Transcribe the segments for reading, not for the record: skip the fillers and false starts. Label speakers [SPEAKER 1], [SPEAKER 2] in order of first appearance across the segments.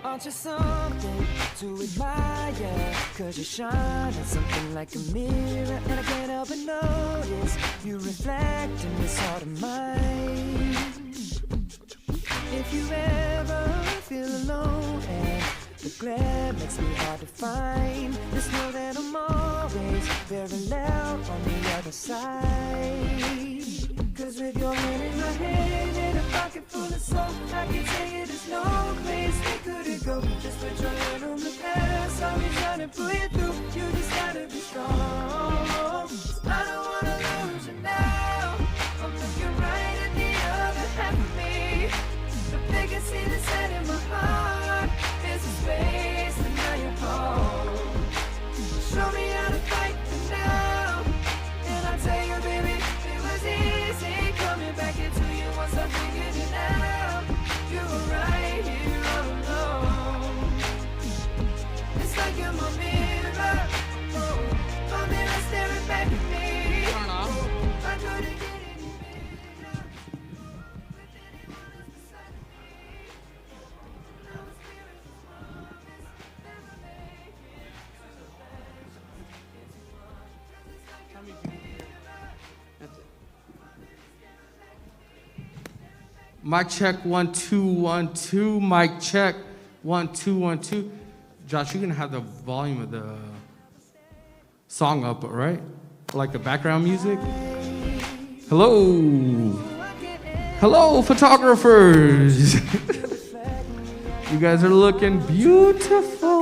[SPEAKER 1] Aren't you something to admire? Cause you shine at something like a mirror, and I can't help but notice you reflect in this heart of mine. If you ever feel alone and the glare makes me hard to find, just know that I'm always parallel on the other side. Cause with your hand in my hand and a pocket full of soap, I can tell you there's no place we couldn't go. Just put your hand on the past, I'll be trying to pull you through. You just gotta be strong. I don't wanna lose you now. I'm looking right at the other half of me. The biggest see the set in my heart is a space, and now you're home. Show me how to fight for now, and I'll tell you, baby, it was easy coming back into you once I figured it out. You were right here all alone. It's like you're my mirror, oh, my mirror staring back at me. Oh, I couldn't get any bigger with anyone else beside me. Now it's clear as a promise, never make it to the flesh. It's too much, 'cause it's like you're my mirror.
[SPEAKER 2] That's it. Mic check 1 2 1 2. Mic check 1 2 1 2. Josh, you're gonna have the volume of the song up, right? Like the background music. Hello, hello, photographers. You guys are looking beautiful.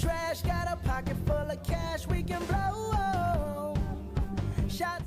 [SPEAKER 1] trash, got a pocket full of cash we can blow. Shots.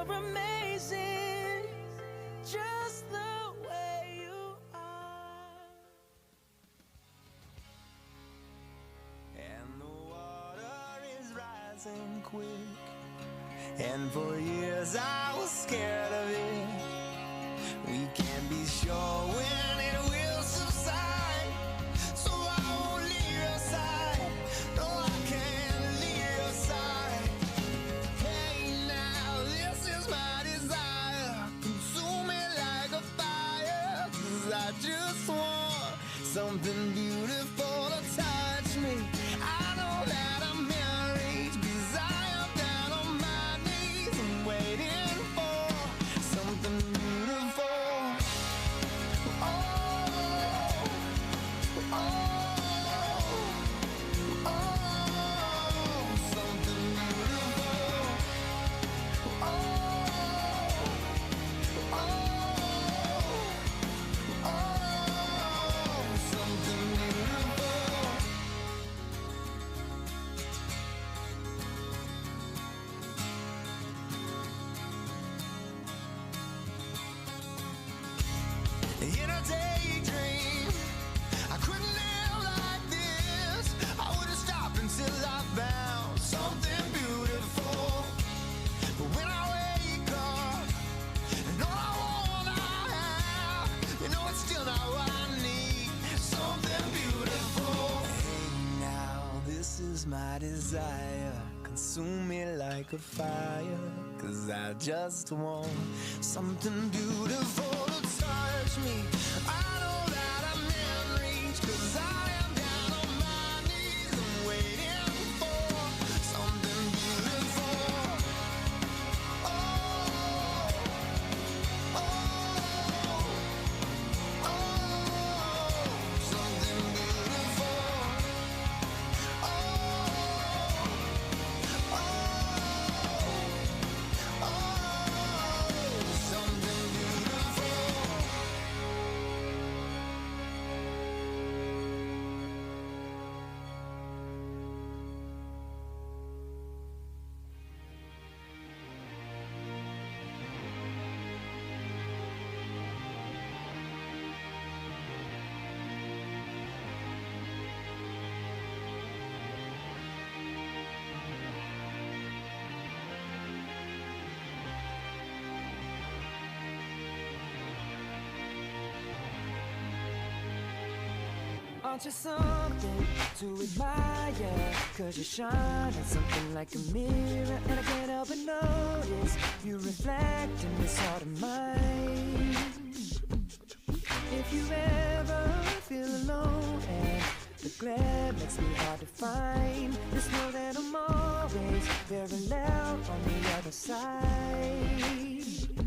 [SPEAKER 1] you're amazing, just the way you are. And the water is rising quick, and for years I was scared of it. We can't be sure when it will subside, so I won't leave your side. No, I can't leave your side. Hey, now this is my desire, consume me like a fire, 'cause I just want something beautiful to touch me. I know that I'm in reach, 'cause I am down on my knees. I'm waiting for something beautiful. Oh, oh, oh, something beautiful. Oh, oh, oh, something beautiful. In a daydream, I couldn't live like this. I wouldn't stop until I found something beautiful. But when I wake up, and all I want I have, you know it's still not what I need. Something beautiful. Hey, now this is my desire, consume me like a fire, 'cause I just want something beautiful to touch me. I know that I'm in reach, 'cause I am down on my knees. I'm waiting for something beautiful. Oh, oh, oh, something beautiful. Oh, oh, oh, something beautiful. Aren't you something to admire? 'Cause you shine at something like a mirror, and I can't help but notice you reflect in this heart of mine. If you ever feel alone and the glare makes me hard to find, just know that I'm always parallel on the other side.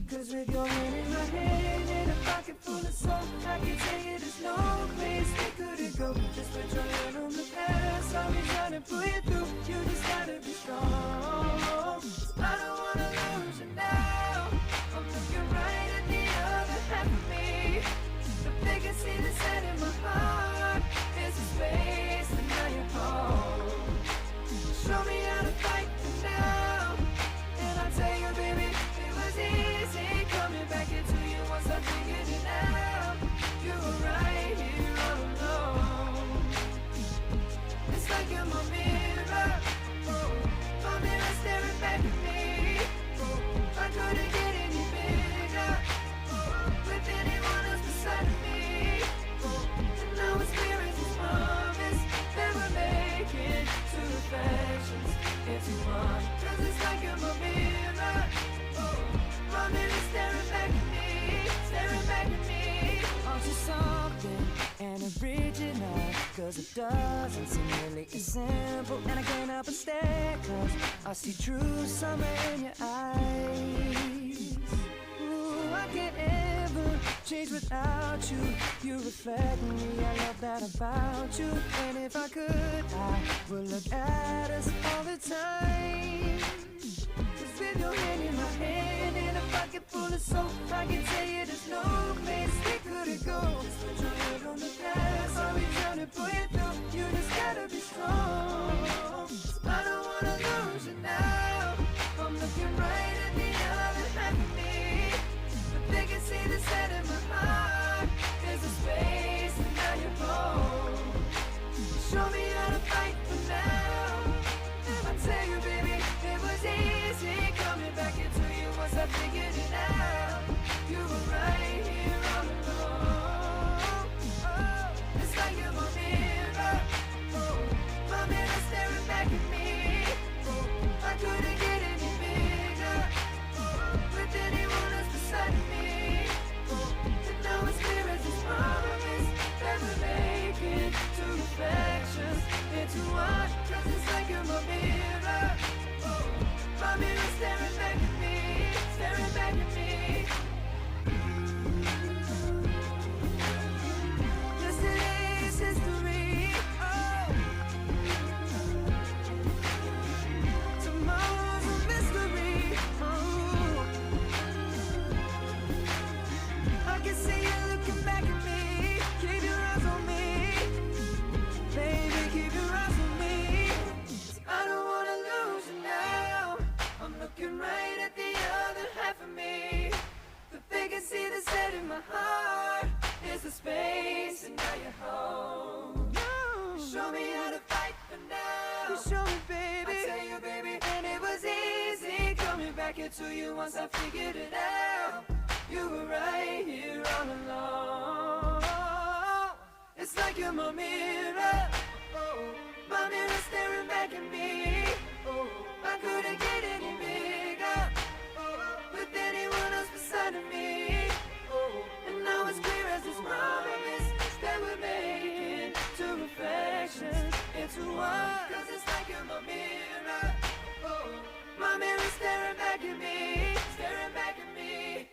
[SPEAKER 1] 'Cause with your hand in my hand and a pocket full of soap, I can tell you there's no place we couldn't go. Just put your hand on the past, I'll be trying to pull you through. You just gotta be strong. I don't wanna lose you now. I'm looking right at the other half of me. If they can see the sand in my heart, there's a space and now you're home. Show me how to fight for now, and I'll tell you, baby, it was easy coming back into you once I figured it out. You were right here all alone. It's like you're my mirror, oh, my mirror staring back at me. Oh, I couldn't get any bigger, oh, with anyone else beside me. Oh, and now it's clear as this promise that we're making two reflections into one. 'Cause it's like you're my mirror, oh, my mirror staring back at me, staring back at me. Aren't you something and original? 'Cause it doesn't seem really as simple, and I can't help but stare, 'cause I see true summer in your eyes. Ooh, I can't ever change without you. You reflect me, I love that about you. And if I could, I would look at us all the time. 'Cause with your hand in my hand and a pocket full of soap, I can tell you there's no place we couldn't go. Just put your head on the past, I'll be trying to pull you through. You just gotta be strong. I don't wanna lose you now. I'm looking right at the other it to you once I figured it out. You were right here all along. It's like you're my mirror. My mirror staring back at me. I couldn't get any bigger with anyone else beside of me. And now it's clear as this promise that we're making two reflections into one. Cause it's like you're my mirror. My mirror staring back at me, staring back at me.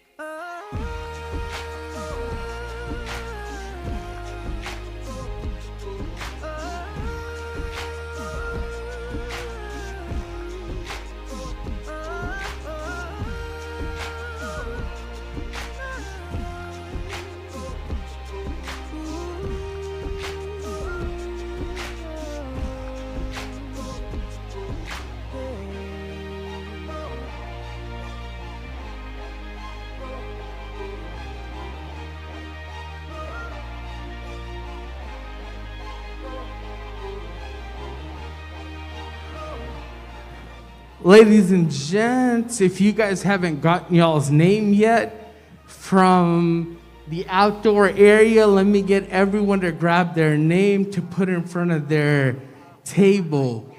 [SPEAKER 2] Ladies and gents, if you guys haven't gotten y'all's name yet from the outdoor area, let me get everyone to grab their name to put in front of their table.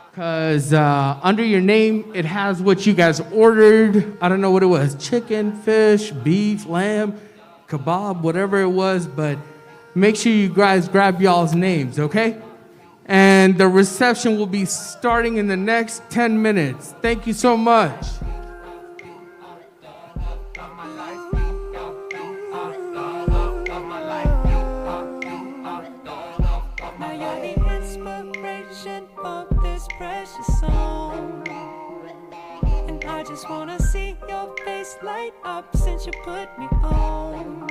[SPEAKER 2] Because under your name, it has what you guys ordered. I don't know what it was, chicken, fish, beef, lamb, kebab, whatever it was, but make sure you guys grab y'all's names, okay? And the reception will be starting in the next 10 minutes. Thank you so much.
[SPEAKER 1] Now you're the inspiration of this precious song. And I just wanna see your face light up since you put me on.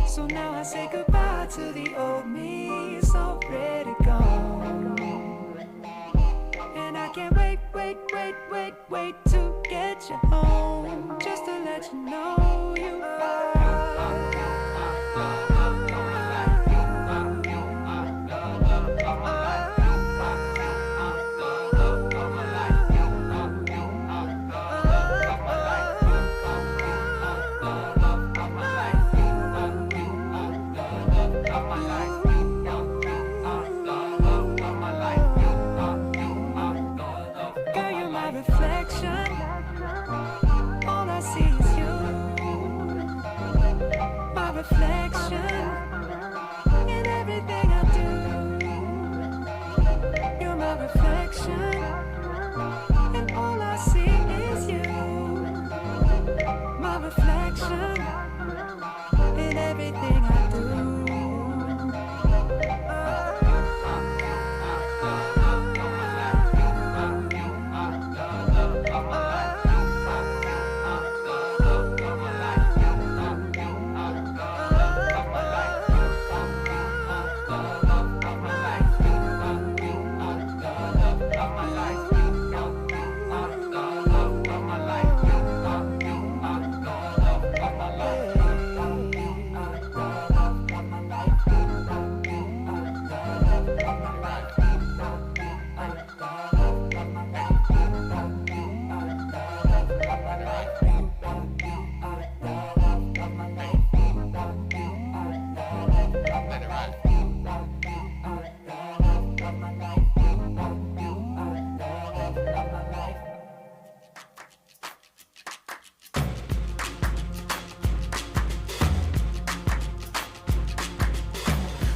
[SPEAKER 1] So now I say goodbye to the old me, it's already gone. And I can't wait to get you home. Just to let you know you are. Reflection in everything I do. You're my reflection, and all I see is you. My reflection in everything I do.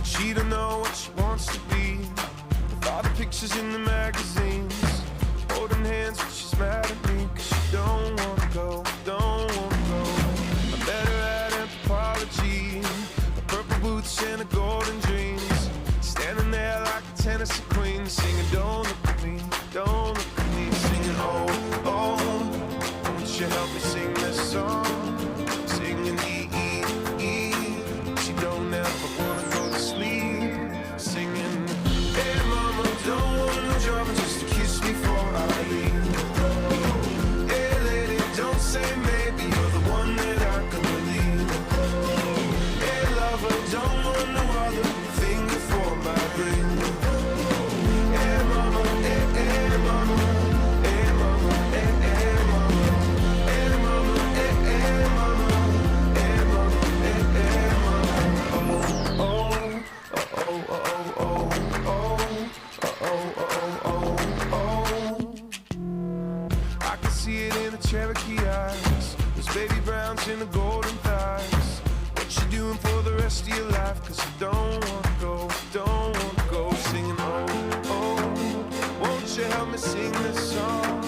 [SPEAKER 3] She don't know what she wants to be, with all the pictures in the magazines, holding hands but she's mad at me, cause she don't wanna go, don't wanna go. I'm better at anthropology, her purple boots and her golden dreams, standing there like a Tennessee queen, singing don't look at me, don't look at me, singing oh, oh, won't you help me sing this song, singing E, E, E, she don't ever wanna go to sleep, singing hey mama, don't want no drama, just to kiss me before I leave. Hey lady, don't say maybe, you're the one that I can believe. Hey lover, don't want no other thing before my ring. Hey mama, hey, hey mama, hey mama, hey, hey mama. eyes, those baby browns in the golden thighs. What you doing for the rest of your life? Cause I don't wanna go, don't wanna go. Singing oh, oh, won't you help me sing this song?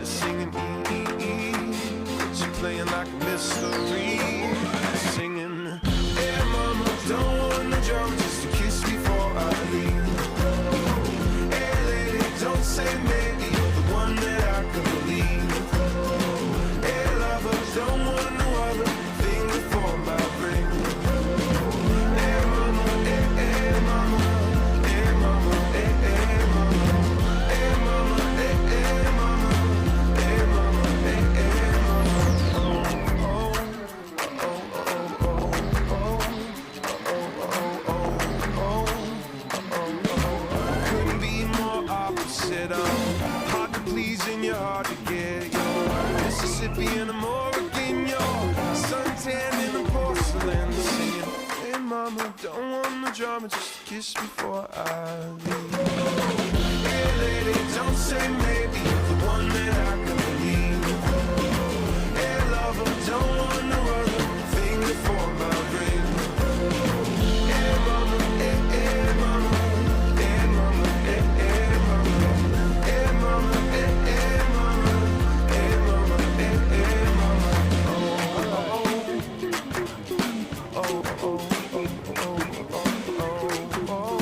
[SPEAKER 3] Singing E, but you playing like a mystery. Singing, hey mama, don't want the drum, just a kiss before I leave. Hey lady, don't say maybe, you're the one that I can believe. Hey lover, don't want no other thing before my ring. Hey mama, hey, hey mama, hey mama, hey, hey mama, hey mama, hey, hey mama, hey mama, hey, hey mama. Couldn't be more opposite. Hard to please and you're hard to get. You're Mississippi and I'm Oregon. You're suntan in the porcelain. Singing, hey mama, don't want no drama, just a kiss before I leave. Hey lady, don't say maybe, you're the one that I can believe. Hey lover, don't want no other thing before my ring. Hey mama, hey, hey mama, hey mama, hey, hey mama, hey mama, hey, hey mama, hey mama, hey, hey mama. Oh, oh, oh, oh, oh, oh, oh.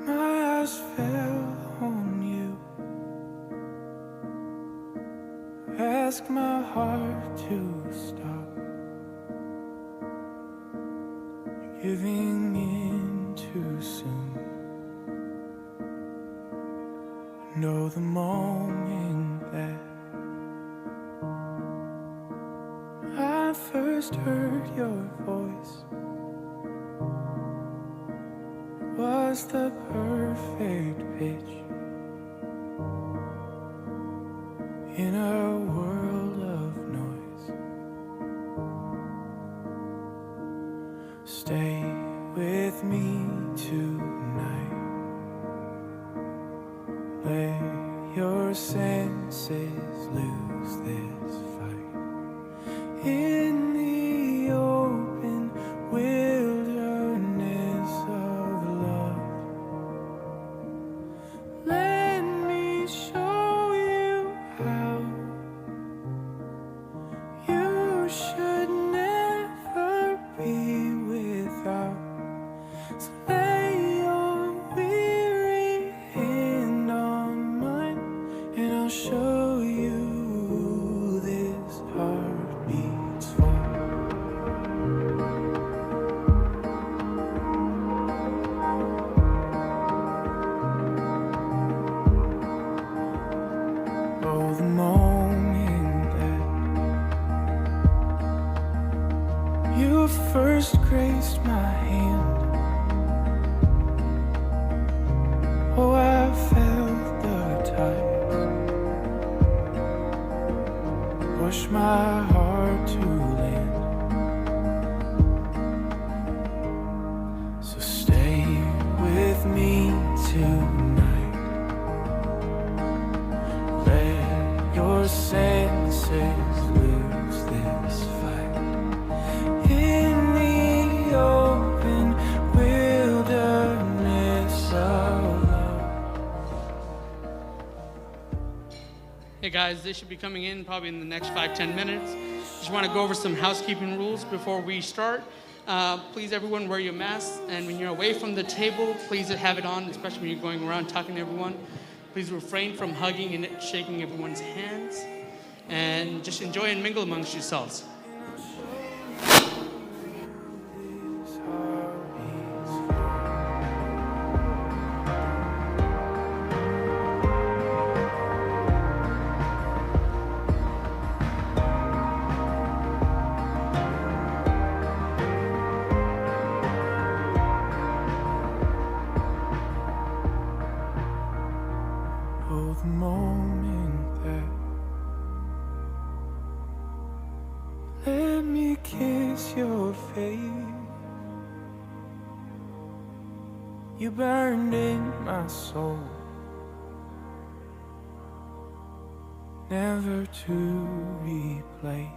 [SPEAKER 3] My eyes fell on you. Ask my heart to stop giving in too soon. Know the moment that I first heard your voice was the perfect pitch in a world of noise. Stay with me tonight. Let your senses lose this fight in the open wilderness of love. Let me show you how you should never be without. So lay your weary hand on mine, and I'll show you this heart beats for. Oh, the moment that you first graced my hand. Oh, I felt the tide push my heart to land. So stay with me tonight. Let your senses lose this fight in the open wilderness of love.
[SPEAKER 2] Hey guys, they should be coming in probably in the next 5-10 minutes. Just want to go over some housekeeping rules before we start. Please, everyone, wear your masks, and when you're away from the table, please have it on, especially when you're going around talking to everyone. Please refrain from hugging and shaking everyone's hands, and just enjoy and mingle amongst yourselves.
[SPEAKER 3] This heart beats for. Oh, the moment that let me kiss your face. You burned in my soul never to replace.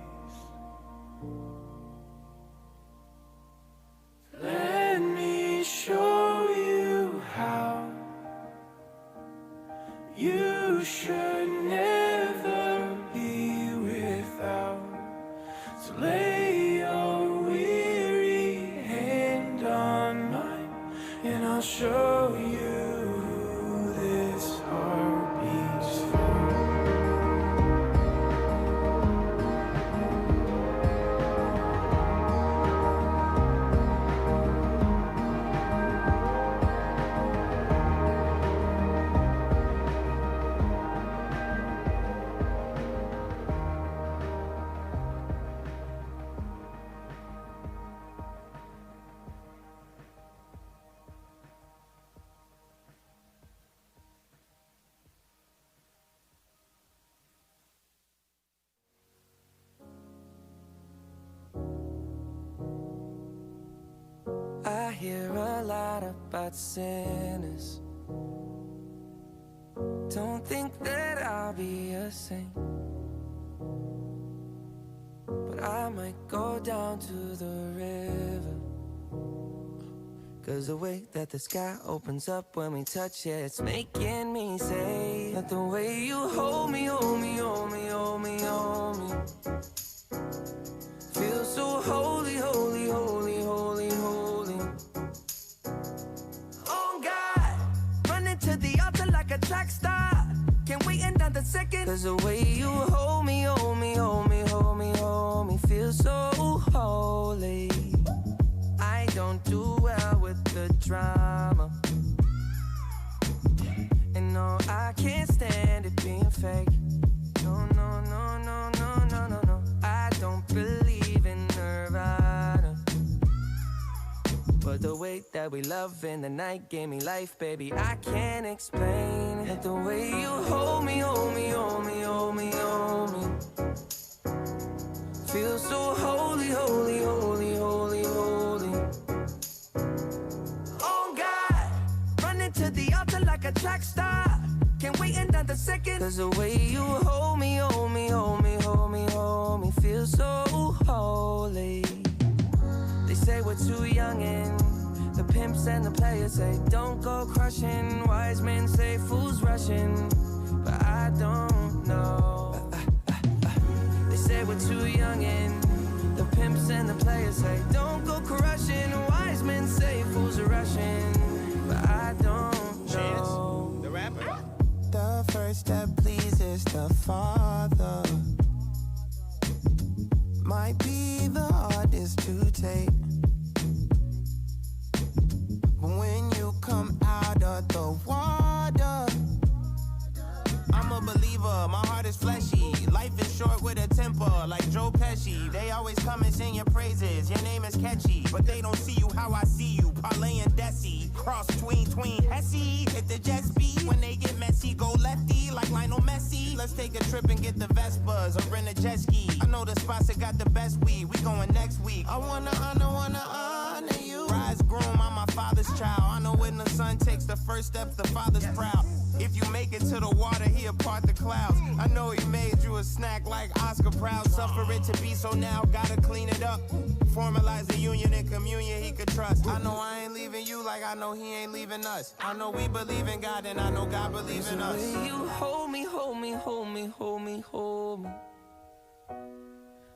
[SPEAKER 3] Let me show you how you should never be without. So lay your weary hand on mine, and I'll show you who this heart beats for.
[SPEAKER 1] I hear a lot about sinners. Don't think that I'll be a saint, but I might go down to the river. 'Cause the way that the sky opens up when we touch it, it's making me say that the way you hold me, hold me, hold me, hold me, hold me, feels so holy, holy, holy, holy, holy. Oh God, running to the altar like a track star. Can't wait another second. 'Cause the way you hold me, hold me, hold me, hold me, hold me, feels so holy. I don't do well with the drama, and no, I can't stand it being fake. No, no, no, no, no, no, no, no. I don't believe in Nirvana, but the way that we love in the night gave me life, baby. I can't explain it. The way you hold me, hold me, hold me, hold me, hold me, feels so holy, holy, holy, holy, holy. Oh God, running to the altar like a track star. Can't wait another second. 'Cause the way you hold me, hold me, hold me, hold me, hold me, feels so holy. They say we're too young and the pimps and the players say don't go crushing. Wise men say fools rushing, but I don't know. They say we're too young and the pimps and the players say don't go crushing. Wise men say fools are rushing, but I don't know.
[SPEAKER 3] The rapper.
[SPEAKER 4] The first step pleases the Father. Might be the hardest to take, but when you come out of the water, I'm a believer, my heart is fleshy. Life is short with a temper, like Joe Pesci. They always come and sing your praises, your name is catchy, but they don't see you how I see you. Parlay and Desi, cross tween Hesse. Hit the jet speed, when they get messy, go lefty, like Lionel Messi. Let's take a trip and get the Vespas, or rent a jet ski. I know the spots that got the best weed, we going next week. I wanna honor you. Rise groom, I'm my father's child. I know when the son takes the first step, the father's proud. If you make it to the water, he'll part the clouds. I know he made you a snack like Oscar Proud. Suffer it to be, so now gotta clean it up. Formalize the union and communion he could trust. I know I ain't leaving you like I know he ain't leaving us. I know we believe in God and I know God believes in us.
[SPEAKER 1] The way you hold me, hold me, hold me, hold me, hold me,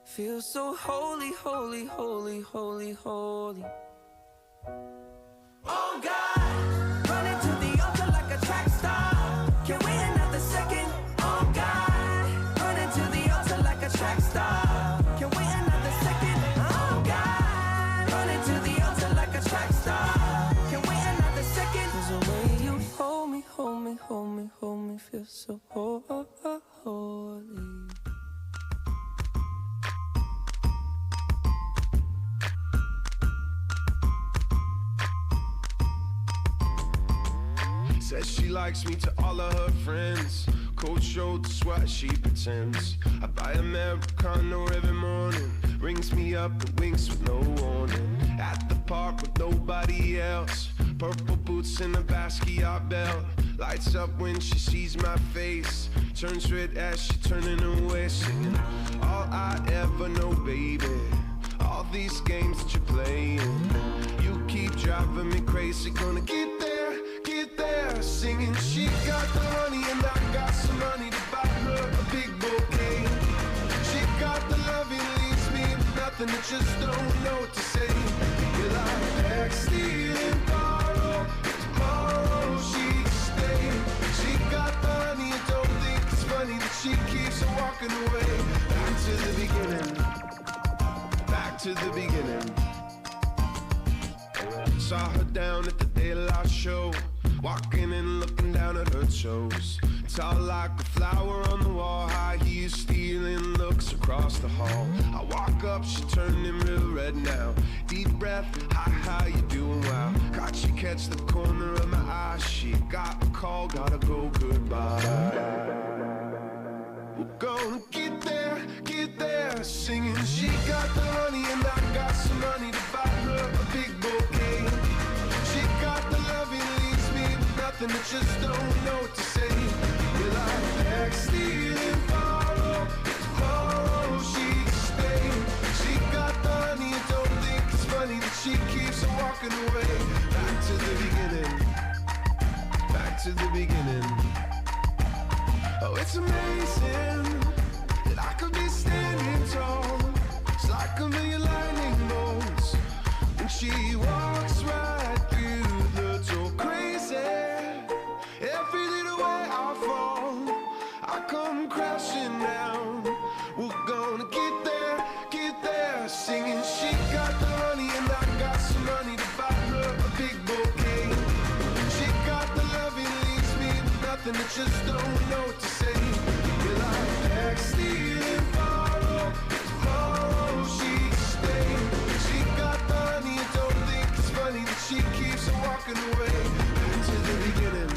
[SPEAKER 1] feels so holy, holy, holy, holy, holy. Oh God, running to the altar like a track star. Can't wait another second. Oh God, running to the altar like a track star. Can't wait another second. Oh God, running to the altar like a track star. Can't wait another second. 'Cause the way you hold me, hold me, hold me, hold me, feels so holy.
[SPEAKER 3] Says she likes me to all of her friends. Cold shoulders, what she pretends. I buy Americano every morning. Rings me up and winks with no warning. At the park with nobody else. Purple boots and a Basquiat belt. Lights up when she sees my face, turns red as she turning away, singing all I ever know, baby. All these games that you're playing, you keep driving me crazy. Gonna get there, singing. She got the money and I got some money to buy her a big bouquet. She got the love, it leaves me with nothing, that just don't know what to say. Will I beg, steal, and borrow? Tomorrow she'd stay. She got the money and don't think it's funny that she keeps on walking away. Back to the beginning, back to the beginning. Saw her down at the De La show, walking and looking down at her toes. Tall like a flower on the wall, high heels stealing looks across the hall. I walk up, she turning real red now. Deep breath, hi, how you doing? Wow. Caught she catch the corner of my eye. She got a call, gotta go, goodbye. We're gonna get there, singing. She got the money and I got some money to buy her a big bouquet. She got the love, it leaves me with nothing, that just don't know what to say. Will I beg, steal, and borrow? Tomorrow she'd stay. She got the money and don't think it's funny that she keeps on walking away. Back to the beginning, back to the beginning. Oh, it's amazing that I could be standing tall. It's like a million lightning bolts when she walks right through the door. Crazy, every little way I fall, I come crashing down. We're gonna get there, singing. She got the money and I got some money to buy her a big bouquet. She got the love, it leaves me with nothing, that just don't know what to say. Will I beg, steal, and borrow? Tomorrow she'd stay. She got the money and don't think it's funny that she keeps on walking away. Back to the beginning,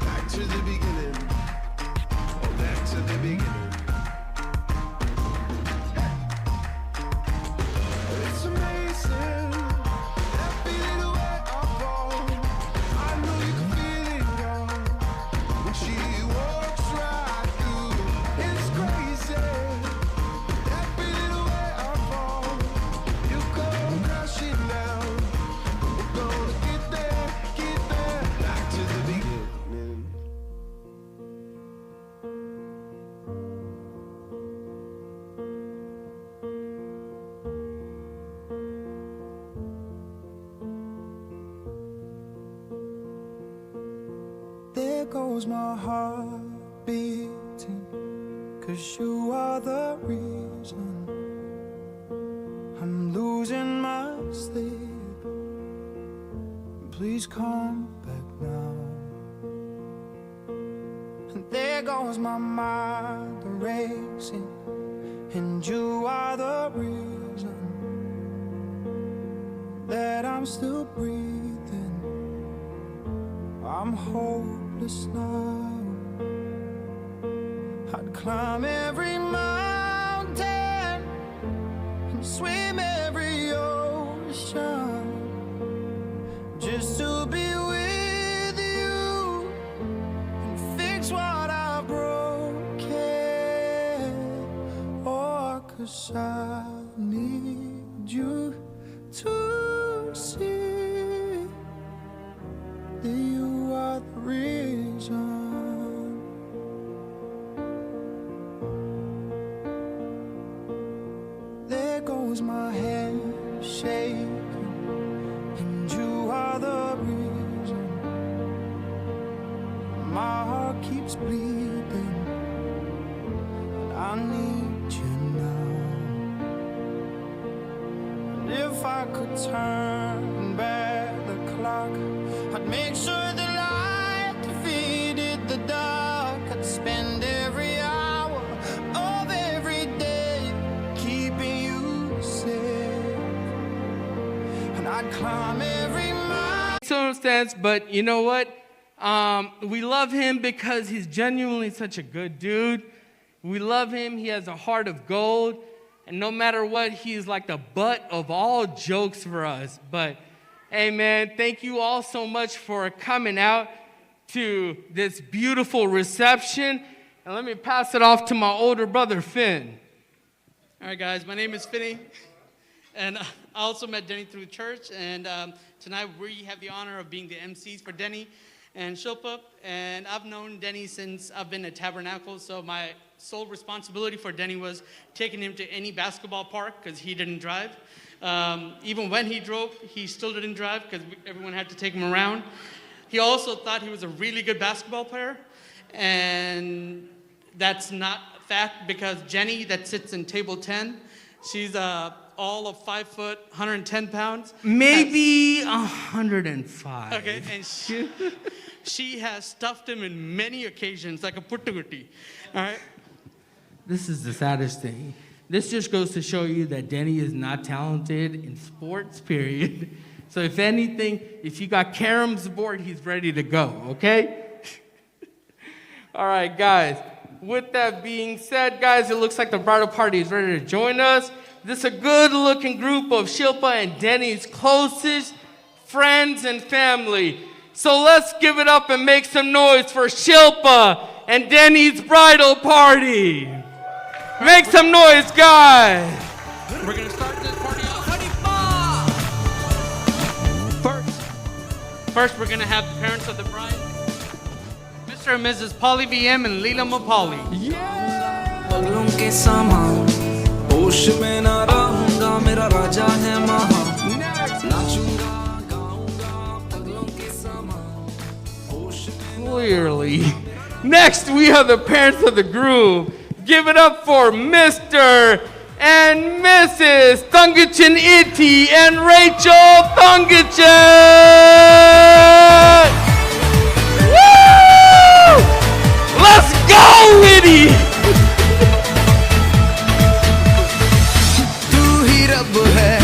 [SPEAKER 3] back to the beginning, oh, back to the beginning. It's amazing, every little way I fall, I know you can feel it, girl, when she walks right through. It's crazy, every little way I fall, you come crashing down. We're gonna get there, back to the beginning.
[SPEAKER 1] There goes my heart beating, 'cause you are the reason I'm losing my sleep. Please come back now. And there goes my mind racing, and you are the reason that I'm still breathing. I'm hopeless now. I'd climb every mountain and swim every ocean just to be with you and fix what I've broken. Oh, 'cause I need you to see that you are the reason. There goes my hand shaking, and you are the reason. My heart keeps bleeding, and I need you now. And if I could turn back the clock, I'd make sure the light defeated the dark. I'd spend every hour of every day keeping you safe, and I'd climb every mountain.
[SPEAKER 2] Circumstance, but you know what? We love him because he's genuinely such a good dude. We love him. He has a heart of gold. And no matter what, he's like the butt of all jokes for us. But, hey, man, thank you all so much for coming out. to this beautiful reception. And let me pass it off to my older brother, Finn.
[SPEAKER 5] All right, guys, my name is Finney, and I also met Denny through church, and tonight we have the honor of being the MCs for Denny and Shilpa, and I've known Denny since I've been at Tabernacle, so my sole responsibility for Denny was taking him to any basketball park, because he didn't drive. Even when he drove, he still didn't drive, because everyone had to take him around. He also thought he was a really good basketball player, and that's not a fact, because Jenny, that sits in table 10, she's all of 5 foot, 110 pounds.
[SPEAKER 2] Maybe 105.
[SPEAKER 5] Okay, and she has stuffed him in many occasions, like a puttugutti, all right?
[SPEAKER 2] This is the saddest thing. This just goes to show you that Denny is not talented in sports, period. So if anything, if you got Karam's board, he's ready to go, okay? All right, guys. With that being said, guys, it looks like the bridal party is ready to join us. This is a good-looking group of Shilpa and Denny's closest friends and family. So let's give it up and make some noise for Shilpa and Denny's bridal party. Make some noise, guys.
[SPEAKER 5] We're going to start this party off. First, we're going to have the parents of the bride, Mr. and Mrs. Polly VM and Leela Mapali.
[SPEAKER 1] पगलों के सामान होश में ना रहूंगा मेरा राजा है महा नाचूंगा गाऊंगा पगलों के सामान होश में
[SPEAKER 2] Clearly. Next, we have the parents of the groom. Give it up for Mr. and Mrs. Thungachan Iti and Rachel Thungachan. Woo! Let's go, Iti!
[SPEAKER 1] तू ही रब है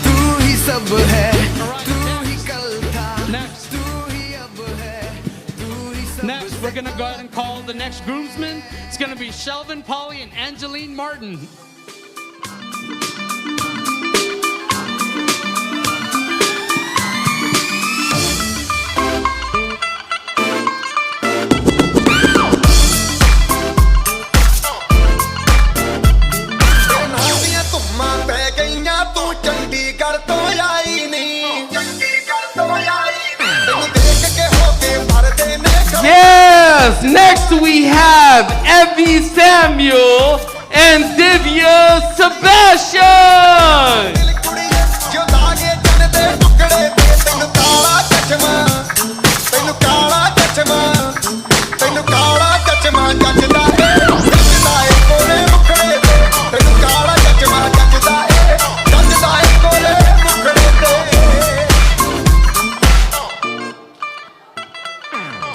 [SPEAKER 1] तू ही सब है तू ही कल था तू ही अब है तू ही सब
[SPEAKER 5] Next, we're going to go ahead and call the next groomsmen. It's going to be Shelvin Polly and Angeline Martin.
[SPEAKER 2] Yes! Next we have Evie Samuel and Divya Sebastian!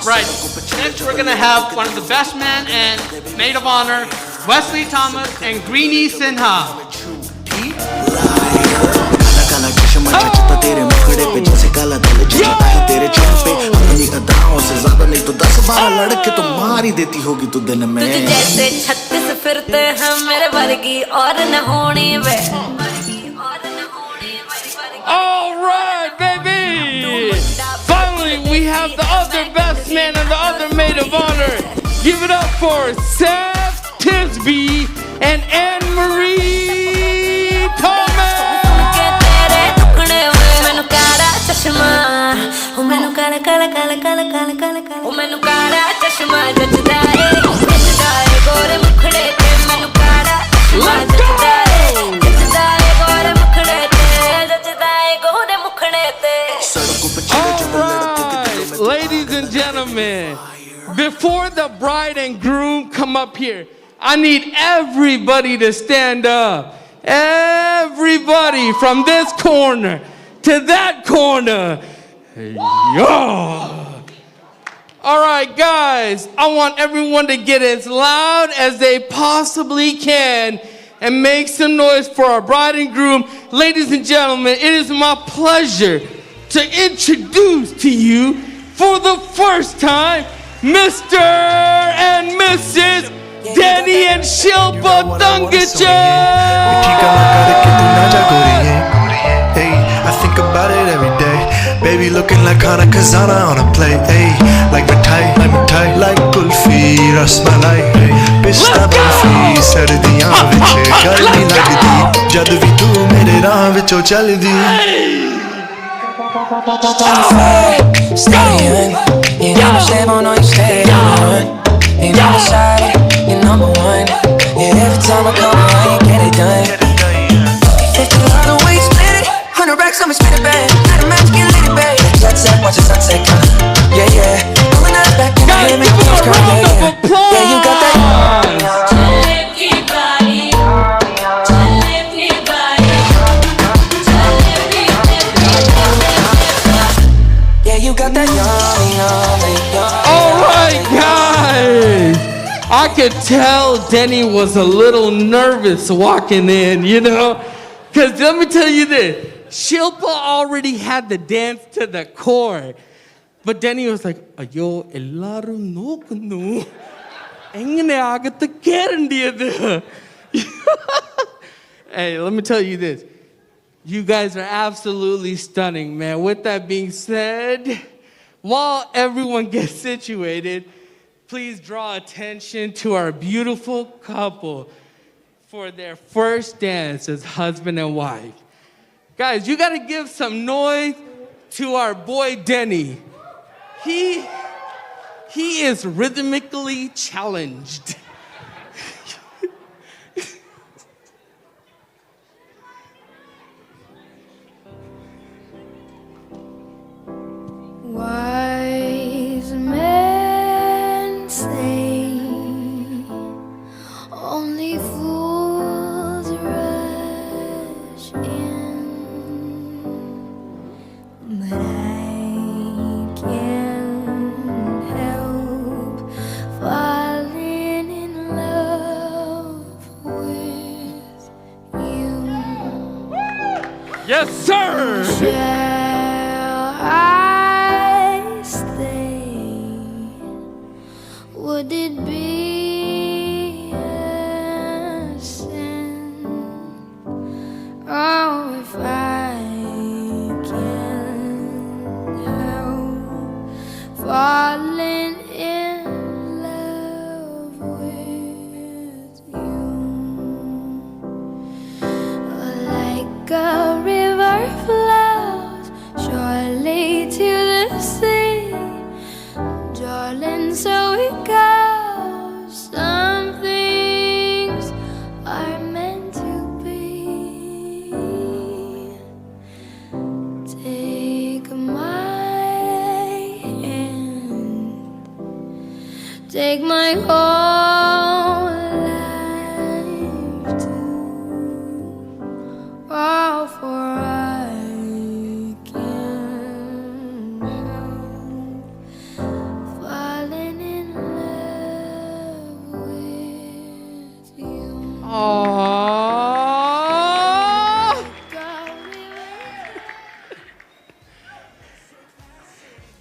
[SPEAKER 5] Right. Next, we're going to have one of the best men and maid of honor, Wesley Thomas and Greenie Sinha.
[SPEAKER 6] काला चश्मा जचता तेरे मुखड़े पे जैसे काला दिल जचता है तेरे चेहरे पे अपनी अदाओं से ज्यादा नहीं तो 10-12 लड़के तो मार ही देती होगी तू दिन में
[SPEAKER 7] तुझे जैसे 36 फिरते हैं मेरे वर्गी और न होनी वे
[SPEAKER 2] All right, baby! Finally, we have the other best man and the other maid of honor. Give it up for Seth Tisby and Anne-Marie Thomas! Alright, ladies and gentlemen, before the bride and groom come up here, I need everybody to stand up. Everybody from this corner to that corner. Yeah. All right, guys, I want everyone to get as loud as they possibly can and make some noise for our bride and groom. Ladies and gentlemen, it is my pleasure to introduce to you for the first time, Mr. and Mrs. Denny and Shilpa Thungachan.
[SPEAKER 8] Hey, I think about it every day. Baby,
[SPEAKER 6] baby looking like Khana Khazana on a plate. Ayy, like mithai, like kulfi, rasmalai. Pista barfi, sardiyan vich garmi lagdi. Jad vi tu mere raah vichon chaldi.
[SPEAKER 1] Staying, you never step on, no, you stay on. You never decided, you're number one. Yeah, every time I come around, you get it done. 50 love the way you split it. 100 racks, I'ma spin it back. Light a match, get lit it back. Jet set, watch the sunset come. Yeah, yeah. Pulling us back in the game, make things come. Yeah, yeah. Yeah, you got that. You got that
[SPEAKER 2] All right, guys. I could tell Denny was a little nervous walking in, you know? Because let me tell you this. Shilpa already had the dance to the core. But Denny was like, Ayo, ellaru nokunu. Engane agathe kerandiyadu. Hey, let me tell you this. You guys are absolutely stunning, man. With that being said, while everyone gets situated, please draw attention to our beautiful couple for their first dance as husband and wife. Guys, you gotta give some noise to our boy Denny. He is rhythmically challenged.
[SPEAKER 8] Wise men say only fools rush in, but I can't help falling in love with you.
[SPEAKER 2] Yes, sir!
[SPEAKER 8] Shall I stay? Would it be a sin? Oh, if I can't help falling in love with you, like a river flows surely to the sea, darling, so it goes. Some things are meant to be. Take my hand, take my whole life too. Oh, for I can't help falling in love with you.
[SPEAKER 2] Aww.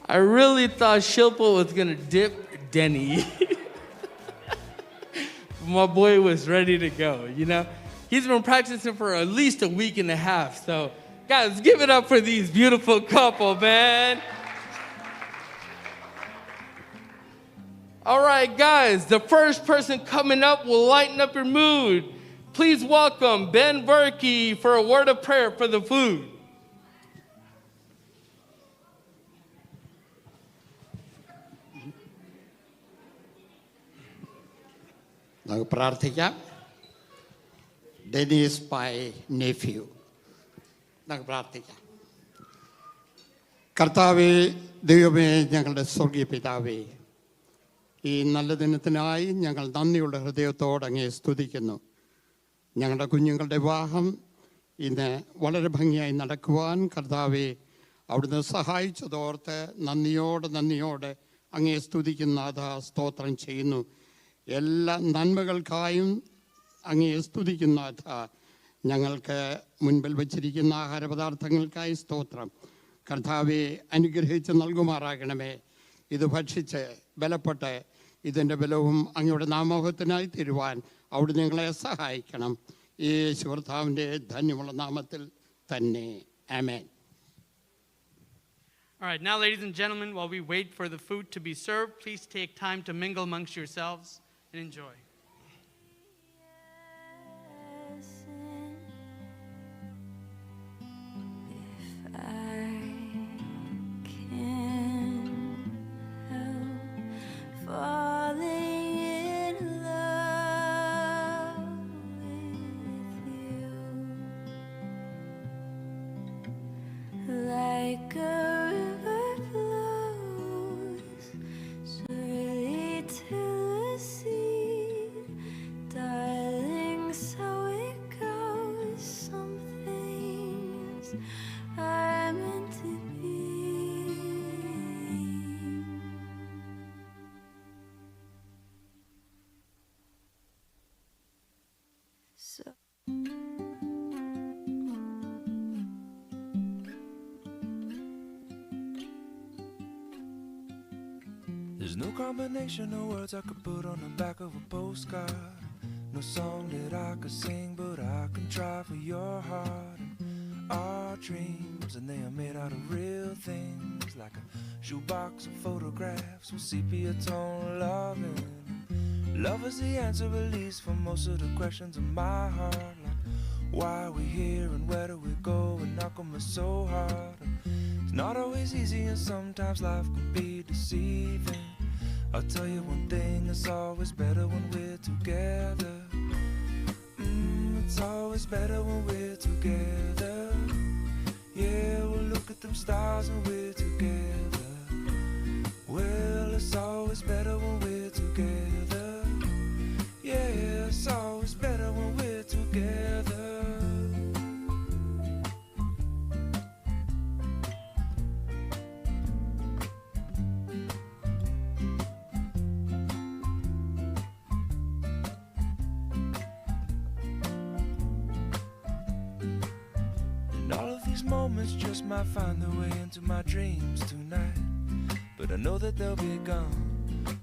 [SPEAKER 2] I really thought Shilpa was gonna dip Denny. My boy was ready to go, you know? He's been practicing for at least a week and a half. So, guys, give it up for these beautiful couple, man. All right, guys, the first person coming up will lighten up your mood. Please welcome Ben Berkey for a word of prayer for the food.
[SPEAKER 9] നമുക്ക് പ്രാർത്ഥിക്കാം. Denis my nephew. നമുക്ക് പ്രാർത്ഥിക്കാം. കർത്താവേ, ദൈവമേ, ഞങ്ങളുടെ സ്വർഗീയ പിതാവേ, ഈ നല്ല ദിനത്തിനായി ഞങ്ങൾ നന്ദിയുള്ള ഹൃദയത്തോടെ അങ്ങേ സ്തുതിക്കുന്നു. ഞങ്ങളുടെ കുഞ്ഞുങ്ങളുടെ വിവാഹം ഇന്ന് വളരെ ഭംഗിയായി നടക്കുവാൻ കർത്താവേ അവിടുന്ന് സഹായിച്ചതോർത്ത് നന്ദിയോടെ അങ്ങേ സ്തുതിക്കുന്ന സ്തോത്രം ചെയ്യുന്നു. എല്ലാ നന്മകൾക്കായും അങ്ങേ സ്തുതിക്കുന്ന ഞങ്ങൾക്ക് മുൻപിൽ വച്ചിരിക്കുന്ന ആഹാരപദാർത്ഥങ്ങൾക്കായി സ്തോത്രം. കർത്താവെ, അനുഗ്രഹിച്ച് നൽകുമാറാകണമേ. ഇത് ഭക്ഷിച്ച് ബലപ്പെട്ട് ഇതിൻ്റെ ബലവും അങ്ങയുടെ നാമോഹത്തിനായി തരുവാൻ അവിടെ ഞങ്ങളെ സഹായിക്കണം. യേശു കർത്താവിൻ്റെ ധന്യമുള്ള നാമത്തിൽ തന്നെ. ആമേൻ.
[SPEAKER 5] All right, now, ladies and gentlemen, while we wait for the food to be served, please take time to mingle amongst yourselves and enjoy.
[SPEAKER 8] Falling in love with you, like a river flows surely to the sea, darling. So it goes. Some things are meant to be. So
[SPEAKER 3] There's no combination of words I could put on the back of a postcard. No song that I could sing, but I can try for your heart. And our dreams, and they are made out of real things, like a shoebox of photographs with sepia tone loving. Love is the answer, at least, for most of the questions in my heart. Like, why are we here and where do we go, and how come it's so hard? And it's not always easy, and sometimes life can be deceiving. I'll tell you one thing, it's always better when we're together. It's always better when we're together. Yeah, we'll look at them stars when we're together. Well, it's always better when we're together. Yeah, it's always better when we're together. And all of these moments just might find their way into my dreams tonight. But I know that they'll be gone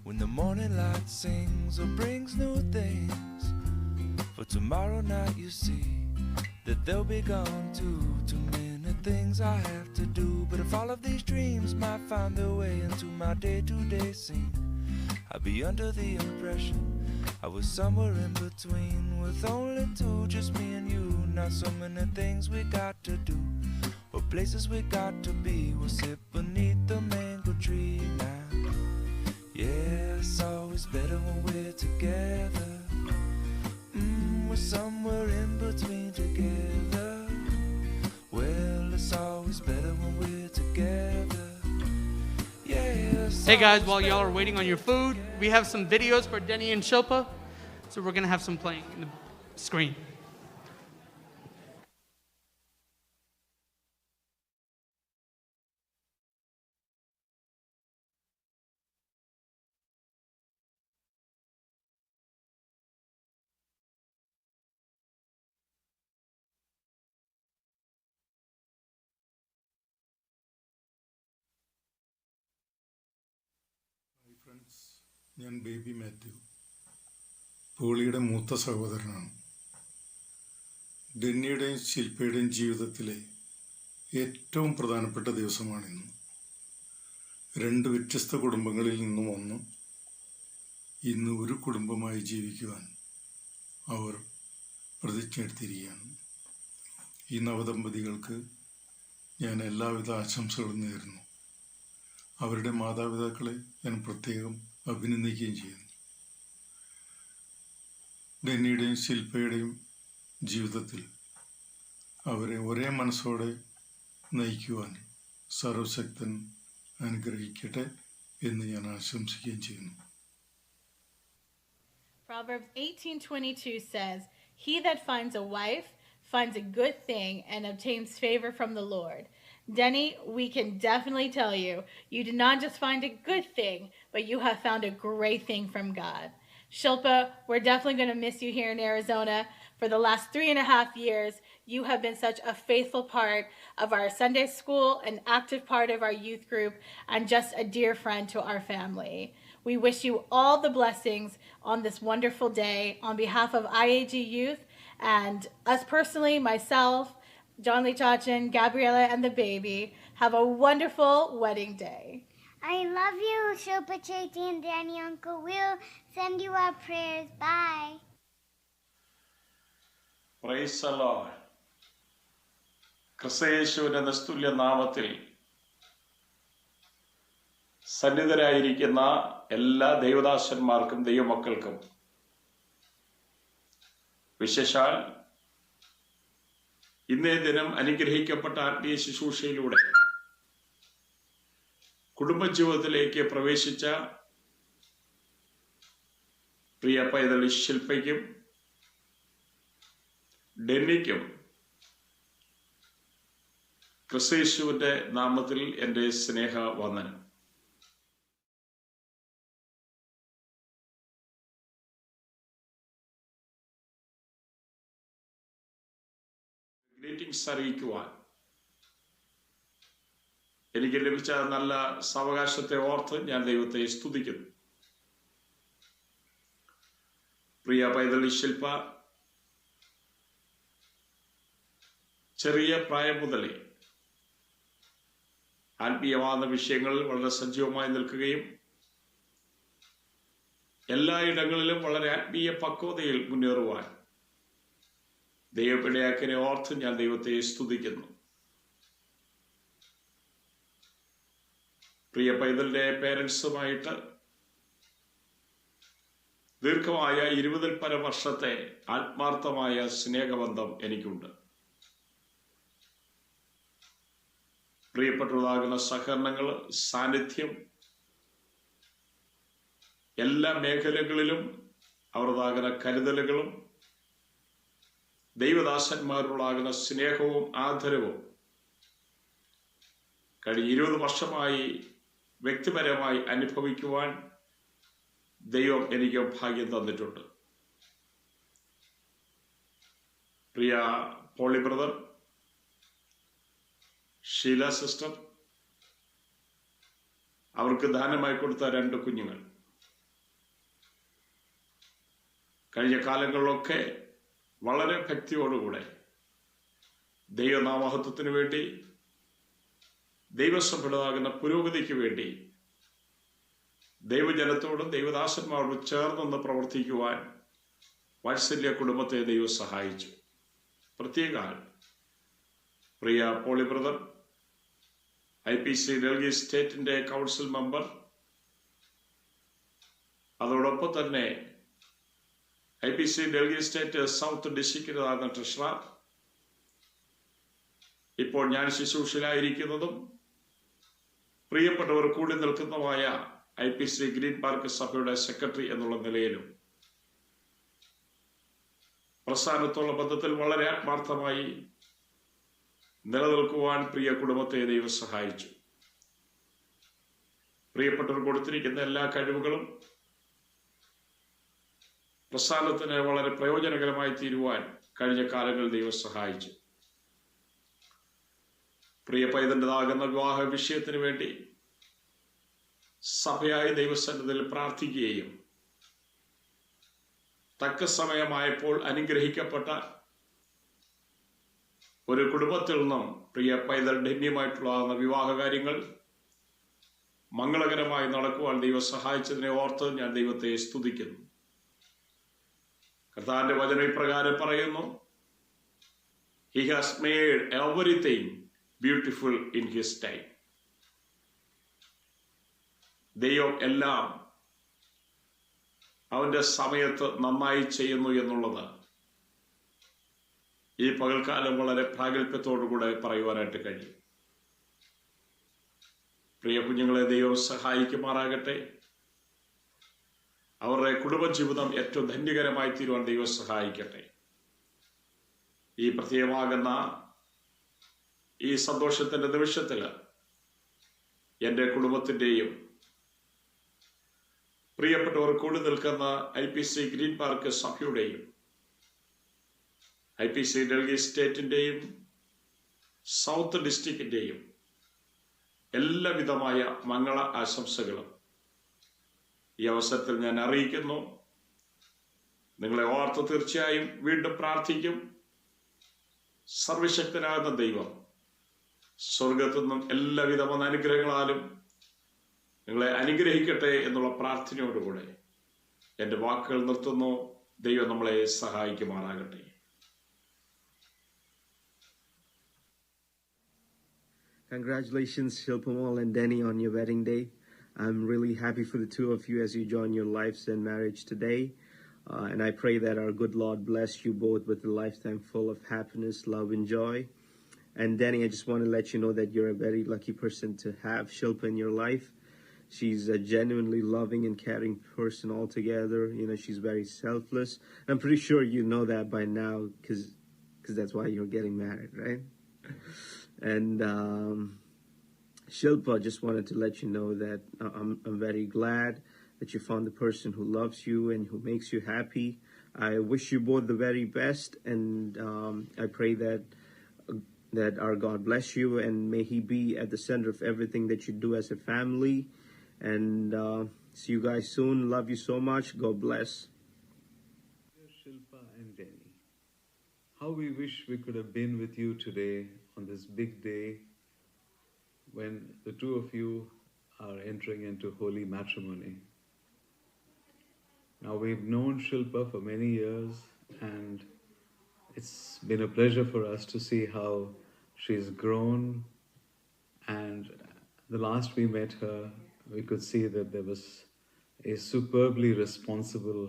[SPEAKER 3] when the morning light sings or brings new things. For tomorrow night you see that they'll be gone too. Too many things I have to do. But if all of these dreams might find their way into my day-to-day scene, I'd be under the impression I was somewhere in between, with only two, just me and you. Not so many things we got to do, or places we got to be. We'll sit beneath the mango tree now. Yeah, it's always better when we're together. We're somewhere in between together. Well, it's always better when we're together. Yeah.
[SPEAKER 5] Hey guys, while y'all are waiting on your food, we have some videos for Denny and Shilpa, so we're gonna have some playing in the screen.
[SPEAKER 10] Friends, ഞാൻ baby Mathew, പോളിയുടെ മൂത്ത സഹോദരനാണ്. ഡെന്നിയുടെയും ശില്പയുടെയും ജീവിതത്തിലെ ഏറ്റവും പ്രധാനപ്പെട്ട ദിവസമാണിന്ന്. രണ്ട് വ്യത്യസ്ത കുടുംബങ്ങളിൽ നിന്നും വന്ന് ഇന്ന് ഒരു കുടുംബമായി ജീവിക്കുവാൻ അവർ പ്രതിജ്ഞ എടുത്തിരിക്കുകയാണ്. ഈ നവദമ്പതികൾക്ക് ഞാൻ എല്ലാവിധ ആശംസകളും നേരുന്നു. അവരുടെ മാതാപിതാക്കളെ ഞാൻ പ്രത്യേകം അഭിനന്ദിക്കുകയും ചെയ്യുന്നു. ഡെന്നിയുടെയും ശില്പയുടെയും ജീവിതത്തിൽ അവരെ ഒരേ മനസ്സോടെ നയിക്കുവാൻ സർവശക്തൻ അനുഗ്രഹിക്കട്ടെ എന്ന് ഞാൻ ആശംസിക്കുകയും ചെയ്യുന്നു.
[SPEAKER 11] Proverbs 18:22 says, "He that finds a wife finds a good thing and obtains favor from the Lord." Denny, we can definitely tell you, you did not just find a good thing, but you have found a great thing from God. Shilpa, we're definitely going to miss you here in Arizona. For the last 3.5 years, you have been such a faithful part of our Sunday school, an active part of our youth group, and just a dear friend to our family. We wish you all the blessings on this wonderful day on behalf of IAG Youth and us personally, myself, John Lee Chachin, Gabriella, and the baby. Have a wonderful wedding day.
[SPEAKER 12] I love you, Shilpa, Chaiti, and Danny. Uncle Will send you our prayers. Bye.
[SPEAKER 13] Praise the Lord. ക്രിസ്തുയേശുവിന്റെ നിസ്തുല്യ നാമത്തിൽ സന്നിധരായിരിക്കുന്ന എല്ലാ ദൈവദാസന്മാർക്കും ദൈവമക്കൾക്കും വിശേഷാൽ ഇന്നേ ദിനം അനുഗ്രഹിക്കപ്പെട്ട ആത്മീയ ശുശ്രൂഷയിലൂടെ കുടുംബജീവിതത്തിലേക്ക് പ്രവേശിച്ച പ്രിയ പൈതൽ ശില്പയ്ക്കും ഡെന്നിക്കും ക്രിസ്തുയേശുവിന്റെ നാമത്തിൽ എൻ്റെ സ്നേഹവന്ദനം. ഗ്രീറ്റിംഗ്സ് അറിയിക്കുവാൻ എനിക്ക് ലഭിച്ച നല്ല സാവകാശത്തെ ഓർത്ത് ഞാൻ ദൈവത്തെ സ്തുതിക്കുന്നു. പ്രിയ പൈതൽ ശില്പ ചെറിയ പ്രായം മുതലേ ആത്മീയമാകുന്ന വിഷയങ്ങളിൽ വളരെ സജീവമായി നിൽക്കുകയും എല്ലായിടങ്ങളിലും വളരെ ആത്മീയ പക്വതയിൽ മുന്നേറുവാൻ ദൈവപിടയാക്കിനെ ഓർത്ത് ഞാൻ ദൈവത്തെ സ്തുതിക്കുന്നു. പ്രിയ പൈതലിന്റെ പേരൻസുമായിട്ട് ദീർഘമായ 20-ൽ പരം വർഷത്തെ ആത്മാർത്ഥമായ സ്നേഹബന്ധം എനിക്കുണ്ട്. പ്രിയപ്പെട്ടതാകുന്ന സഹകരണങ്ങൾ, സാന്നിധ്യം, എല്ലാ മേഖലകളിലും അവരുടേതാകുന്ന കരുതലുകളും ദൈവദാസന്മാരോടാകുന്ന സ്നേഹവും ആദരവും കഴിഞ്ഞ 20 വർഷമായി വ്യക്തിപരമായി അനുഭവിക്കുവാൻ ദൈവം എനിക്ക് ഭാഗ്യം തന്നിട്ടുണ്ട്. പ്രിയ പോളി ബ്രദർ, ഷീല സിസ്റ്റർ, അവർക്ക് ദാനമായി കൊടുത്ത 2 കുഞ്ഞുങ്ങൾ കഴിഞ്ഞ കാലങ്ങളിലൊക്കെ വളരെ ഭക്തിയോടുകൂടെ ദൈവനാമഹത്വത്തിനു വേണ്ടി, ദൈവസഭയുടേതാകുന്ന പുരോഗതിക്ക് വേണ്ടി ദൈവജനത്തോടും ദൈവദാസന്മാരോടും ചേർന്നൊന്ന് പ്രവർത്തിക്കുവാൻ വാത്സല്യ കുടുംബത്തെ ദൈവം സഹായിച്ചു. പ്രത്യേക പ്രിയ പോളി ബ്രദർ, IPC ഡൽഹി സ്റ്റേറ്റിന്റെ കൗൺസിൽ മെമ്പർ, അതോടൊപ്പം തന്നെ IPC ഡൽഹി സ്റ്റേറ്റ് സൗത്ത് ഡിസ്ട്രിക്റ്റിലാകുന്ന ട്രഷറർ, ഇപ്പോൾ ഞാൻ ശുശ്രൂഷയിലായിരിക്കുന്നതും പ്രിയപ്പെട്ടവർ കൂടി നിൽക്കുന്നതുമായ IPC ഗ്രീൻ പാർക്ക് സഭയുടെ സെക്രട്ടറി എന്നുള്ള നിലയിലും പ്രസ്ഥാനത്തോളം ബന്ധത്തിൽ വളരെ ആത്മാർത്ഥമായി നിലനിൽക്കുവാൻ പ്രിയ കുടുംബത്തെ ദൈവം സഹായിച്ചു. പ്രിയപ്പെട്ടവർ കൊടുത്തിരിക്കുന്ന എല്ലാ കഴിവുകളും പ്രസ്ഥാനത്തിന് വളരെ പ്രയോജനകരമായി തീരുവാൻ കഴിഞ്ഞ കാലങ്ങളിൽ ദൈവം സഹായിച്ചു. പ്രിയ പൈതന്റേതാകുന്ന വിവാഹ വിഷയത്തിന് വേണ്ടി സഭയായി ദൈവസന്നിധിയിൽ പ്രാർത്ഥിക്കുകയും തക്ക സമയമായപ്പോൾ അനുഗ്രഹിക്കപ്പെട്ട ഒരു കുടുംബത്തിൽ നിന്നും പ്രിയ പൈതൽ ഡെന്നിയുമായിട്ടുള്ള വിവാഹ കാര്യങ്ങൾ മംഗളകരമായി നടക്കുവാൻ ദൈവം സഹായിച്ചതിനെ ഓർത്ത് ഞാൻ ദൈവത്തെ സ്തുതിക്കുന്നു. കർത്താവിന്റെ വചനം ഇപ്രകാരം പറയുന്നു, He has made everything beautiful in His time. ദൈവം എല്ലാം അവന്റെ സമയത്ത് നന്നായി ചെയ്യുന്നു എന്നുള്ളത് ഈ പകൽക്കാലം വളരെ പ്രാഗൽഭ്യത്തോടുകൂടെ പറയുവാനായിട്ട് കഴിയും. പ്രിയ കുഞ്ഞുങ്ങളെ ദൈവം സഹായിക്കുമാറാകട്ടെ. അവരുടെ കുടുംബജീവിതം ഏറ്റവും ധന്യകരമായി തീരുവാൻ ദൈവം സഹായിക്കട്ടെ. ഈ പ്രത്യേകമാകുന്ന ഈ സന്തോഷത്തിന്റെ നിമിഷത്തിൽ എൻ്റെ കുടുംബത്തിൻ്റെയും പ്രിയപ്പെട്ടവർ കൂടി നിൽക്കുന്ന IPC ഗ്രീൻ പാർക്ക് സഭയുടെയും IPC ഡൽഹി സ്റ്റേറ്റിന്റെയും സൗത്ത് ഡിസ്ട്രിക്റ്റിന്റെയും എല്ലാവിധമായ മംഗള ആശംസകളും ഈ അവസരത്തിൽ ഞാൻ അറിയിക്കുന്നു. നിങ്ങളെ ഓർത്ത് തീർച്ചയായും വീണ്ടും പ്രാർത്ഥിക്കും. സർവശക്തനാകുന്ന ദൈവം സ്വർഗത്തു നിന്നും എല്ലാവിധ അനുഗ്രഹങ്ങളാലും നിങ്ങളെ അനുഗ്രഹിക്കട്ടെ എന്നുള്ള പ്രാർത്ഥനയോടുകൂടെ എൻ്റെ വാക്കുകൾ നിർത്തുന്നു. ദൈവം നമ്മളെ സഹായിക്കുമാറാകട്ടെ.
[SPEAKER 14] Congratulations, Shilpamal and Denny, on your wedding day. I'm really happy for the two of you as you join your lives in marriage today. And I pray that our good Lord bless you both with a lifetime full of happiness, love, and joy. And Denny, I just want to let you know that you're a very lucky person to have Shilpa in your life. She's a genuinely loving and caring person altogether. You know, she's very selfless. I'm pretty sure you know that by now, because that's why you're getting married, right? And Shilpa, just wanted to let you know that I'm very glad that you found the person who loves you and who makes you happy. I wish you both the very best, and I pray that our God bless you, and may He be at the center of everything that you do as a family. And see you guys soon. Love you so much. God bless.
[SPEAKER 15] Shilpa and Denny, how we wish we could have been with you today on this big day when the two of you are entering into holy matrimony. Now, we've known Shilpa for many years, and it's been a pleasure for us to see how she's grown. And the last we met her, we could see that there was a superbly responsible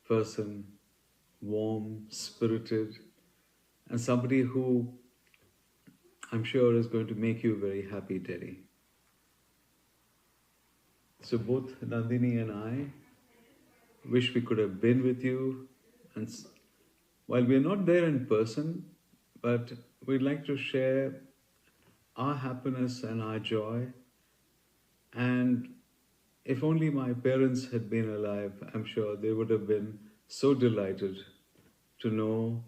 [SPEAKER 15] person, warm, spirited, and somebody who I'm sure is going to make you very happy, Denny. So both Nandini and I wish we could have been with you, and while we're not there in person, but we'd like to share our happiness and our joy. And if only my parents had been alive, I'm sure they would have been so delighted to know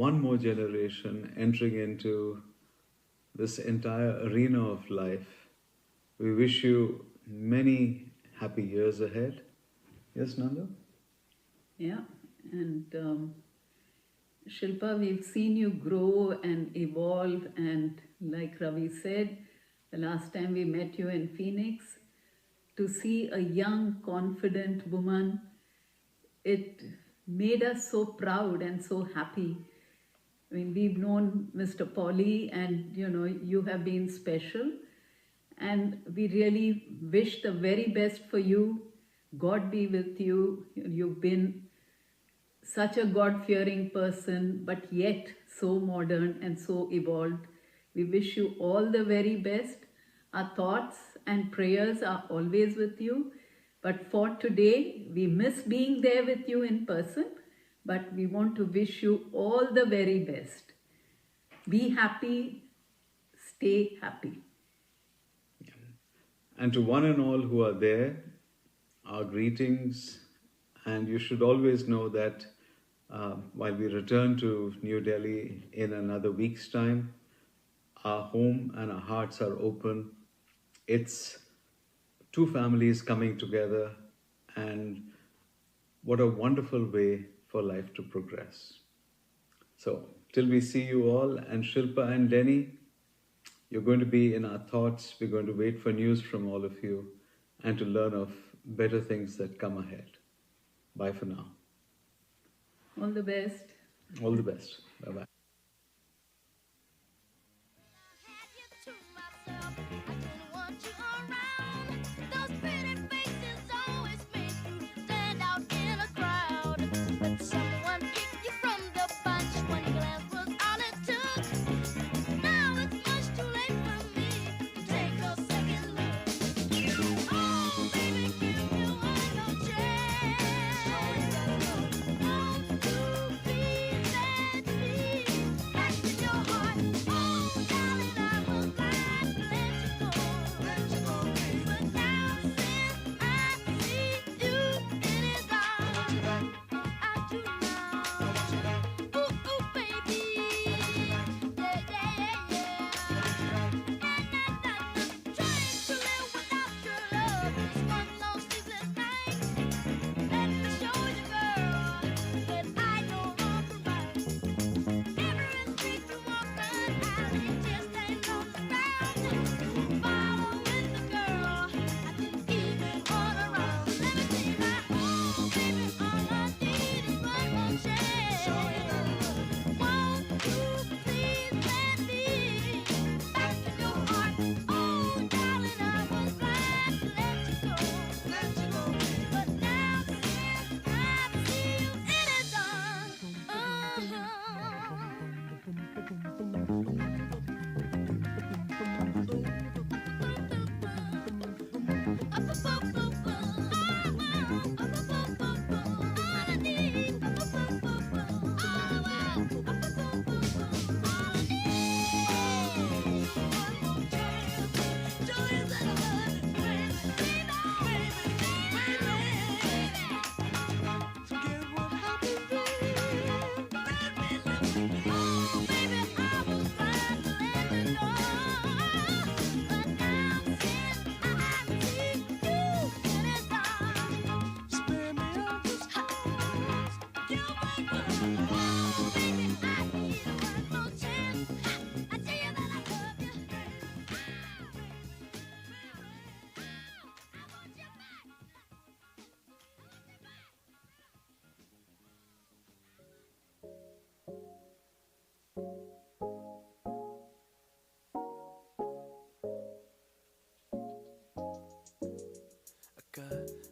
[SPEAKER 15] one more generation entering into this entire arena of life. We wish you many happy years ahead. Yes, Nanda?
[SPEAKER 16] Yeah, and Shilpa, we've seen you grow and evolve, and like Ravi said, the last time we met you in Phoenix, to see a young, confident woman, it made us so proud and so happy. I mean, we've known Mr. Pauly, and you have been special, and we really wish the very best for you. God be with you. You've been such a God-fearing person, but yet so modern and so evolved. We wish you all the very best. Our thoughts and prayers are always with you. But for today, we miss being there with you in person, but we want to wish you all the very best. Be happy, stay happy.
[SPEAKER 15] And to one and all who are there, our greetings. And you should always know that while we return to New Delhi in another week's time, our home and our hearts are open. It's two families coming together, and what a wonderful way for life to progress. So, till we see you all, and Shilpa and Denny, you're going to be in our thoughts. We're going to wait for news from all of you and to learn of better things that come ahead. Bye for now.
[SPEAKER 16] All the best.
[SPEAKER 15] All the best. Bye-bye.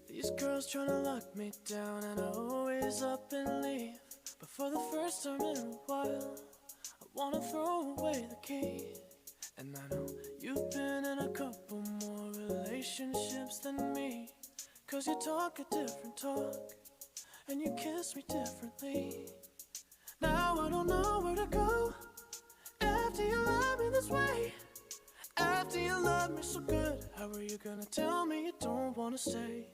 [SPEAKER 1] These girls tryna lock me down and I always up and leave. But for the first time in a while, I wanna throw away the key. And I know you've been in a couple more relationships than me. Cause you talk a different talk and you kiss me differently. Now I don't know where to go after you love me this way. After you love me so good, how are you gonna tell me you don't wanna stay?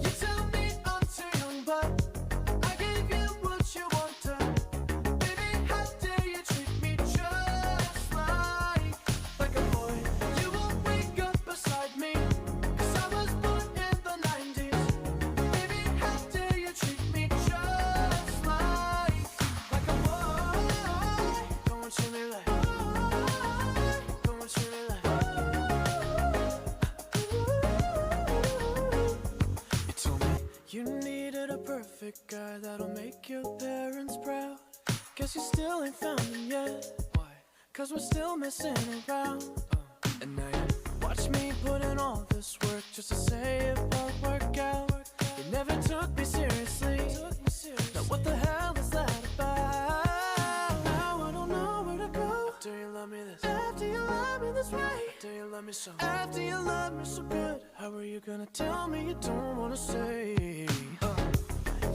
[SPEAKER 1] You tell me I'm too young, but I gave you what you wanted. Baby, how dare you treat me just like a boy? You won't wake up beside me, cause I was born in the 90s. Baby, how dare you treat me just like a boy? Don't treat me like, don't treat me like. You told me you needed a perfect guy that'll make your parents proud. Guess you still ain't found him yet. Why? Cause we're still messing around. And now you watch me put in all this work just to say it won't work out. You never took me seriously. Now what the hell is that about? Now I don't know where to go. After you love me this, after you love me this way, after you love me so, after you love me so good, how are you gonna tell me you don't wanna stay?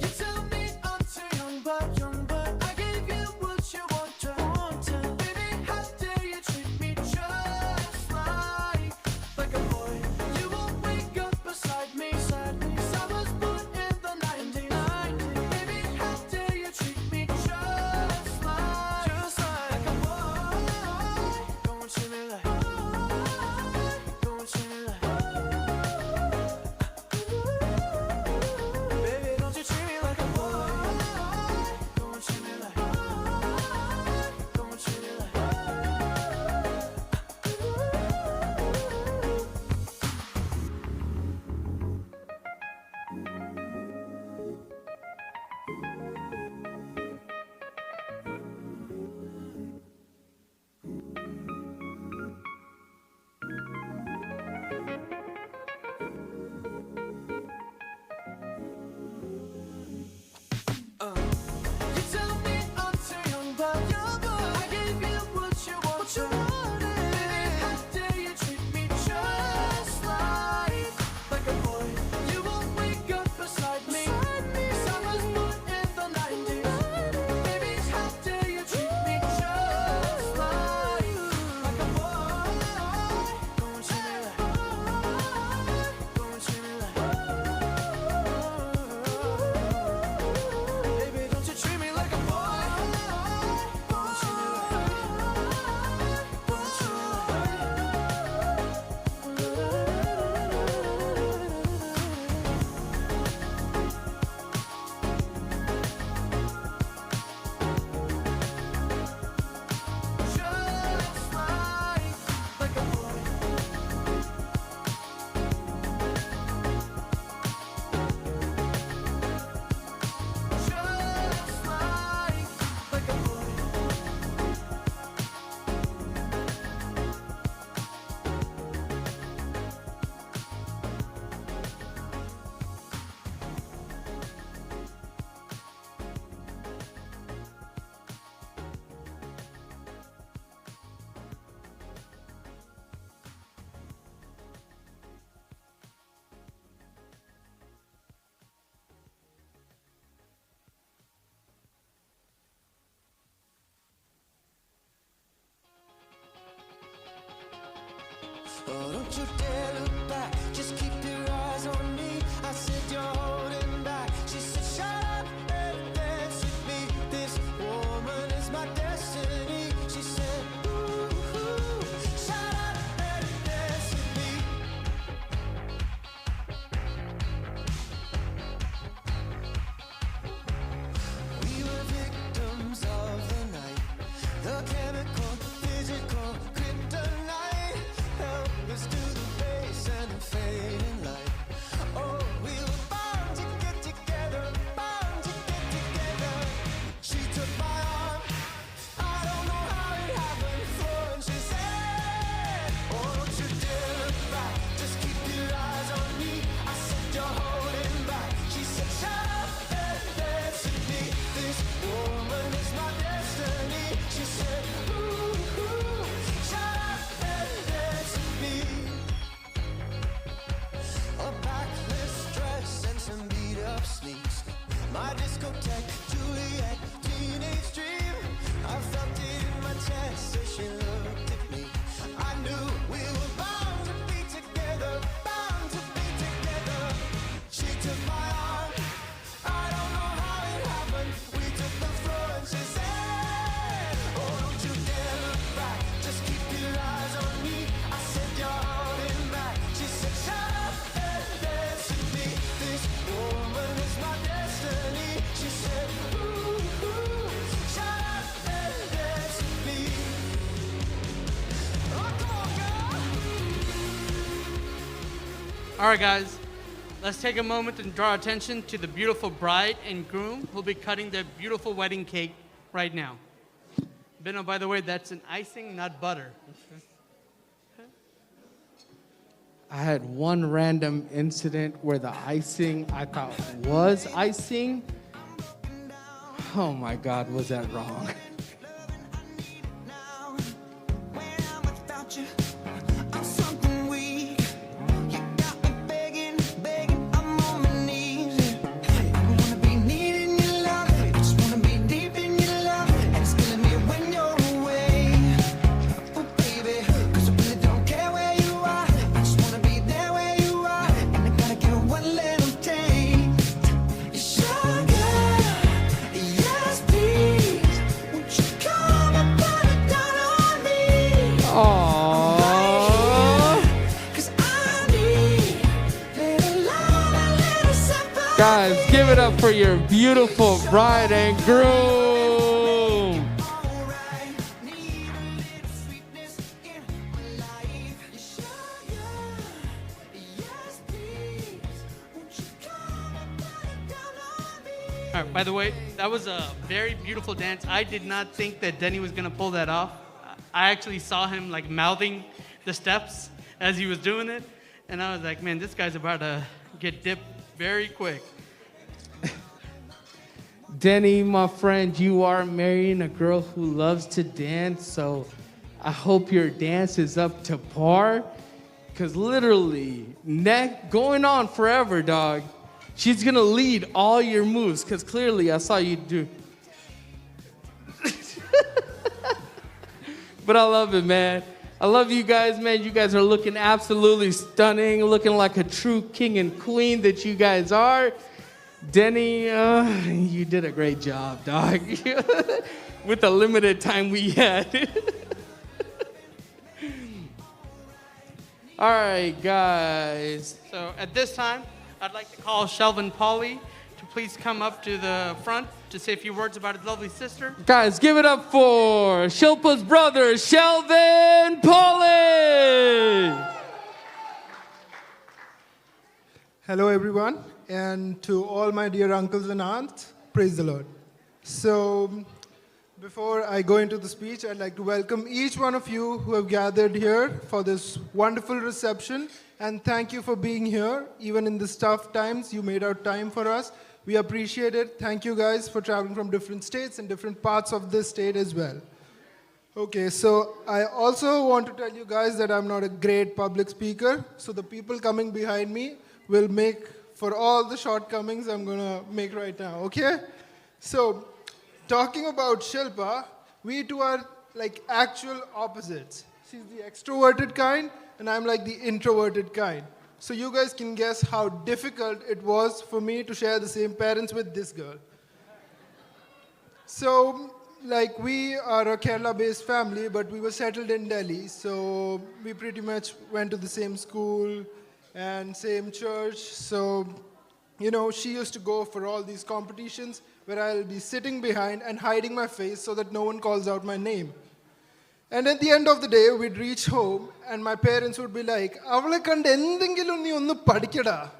[SPEAKER 1] You tell me I'm too young, but I gave you what you wanted. Baby, how dare you treat me just like a boy? You won't wake up beside me,
[SPEAKER 4] My discotheque, Juliet, teenage dream. I felt it in my chest as she looked at me. I knew we were bound to be together, bound to be together. She took my arm, I don't know how it happened. We took the floor and she said, oh, don't you dare look back, just keep your eyes on me. I said, you're holding back. She said, shut up and dance with me. This woman is my destiny. She said, ooh, ooh, shut up and dance with me. Oh, come on, girl.
[SPEAKER 5] All right, guys, let's take a moment and draw attention to the beautiful bride and groom who'll be cutting their beautiful wedding cake right now. Benno, by the way, that's an icing, not butter.
[SPEAKER 2] I had one random incident where the icing I thought was icing. Oh my God, was that wrong?
[SPEAKER 4] I'm something weak. You got me begging, begging. I'm on my knees. I don't wanna be needing your love. I just wanna be deep in your love. And it's killing me when you're away. Oh, baby, 'cause I really don't care where you are. I just wanna be there where you are. And I gotta get one little taste. Sugar, yes, please. Won't you come and put it down on me?
[SPEAKER 2] Aww. Guys, give it up for your beautiful bride and groom.
[SPEAKER 5] All right, by the way, that was a very beautiful dance. I did not think that Denny was gonna pull that off. I actually saw him like mouthing the steps as he was doing it, and I was like, man, this guy's about to get dipped very quick.
[SPEAKER 2] Denny, my friend, you are marrying a girl who loves to dance, so I hope your dance is up to par. Because literally, going on forever, dog. She's going to lead all your moves, because clearly I saw you do. But I love it, man. I love you guys, man. You guys are looking absolutely stunning, looking like a true king and queen that you guys are. Denny, you did a great job, dog. With the limited time we had. All right, guys.
[SPEAKER 5] So at this time, I'd like to call Shelvin Pauly to please come up to the front to say a few words about his lovely sister.
[SPEAKER 2] Guys, give it up for Shilpa's brother, Shelvin Pauly.
[SPEAKER 17] Hello, everyone, and to all my dear uncles and aunts, praise the Lord. So, before I go into the speech, I'd like to welcome each one of you who have gathered here for this wonderful reception, and thank you for being here. Even in these tough times, you made out time for us. We appreciate it. Thank you guys for traveling from different states and different parts of this state as well. Okay, so I also want to tell you guys that I'm not a great public speaker, so the people coming behind me will make for all the shortcomings I'm gonna make right now, okay? So, talking about Shilpa, we two are like actual opposites. She's the extroverted kind, and I'm like the introverted kind. So you guys can guess how difficult it was for me to share the same parents with this girl. So, like, we are a Kerala-based family, but we were settled in Delhi, so we pretty much went to the same school and same church. So, you know, she used to go for all these competitions where I'll be sitting behind and hiding my face so that no one calls out my name. And at the end of the day, we'd reach home, and my parents would be like, "Avale kande endengilum nee onnu padikada."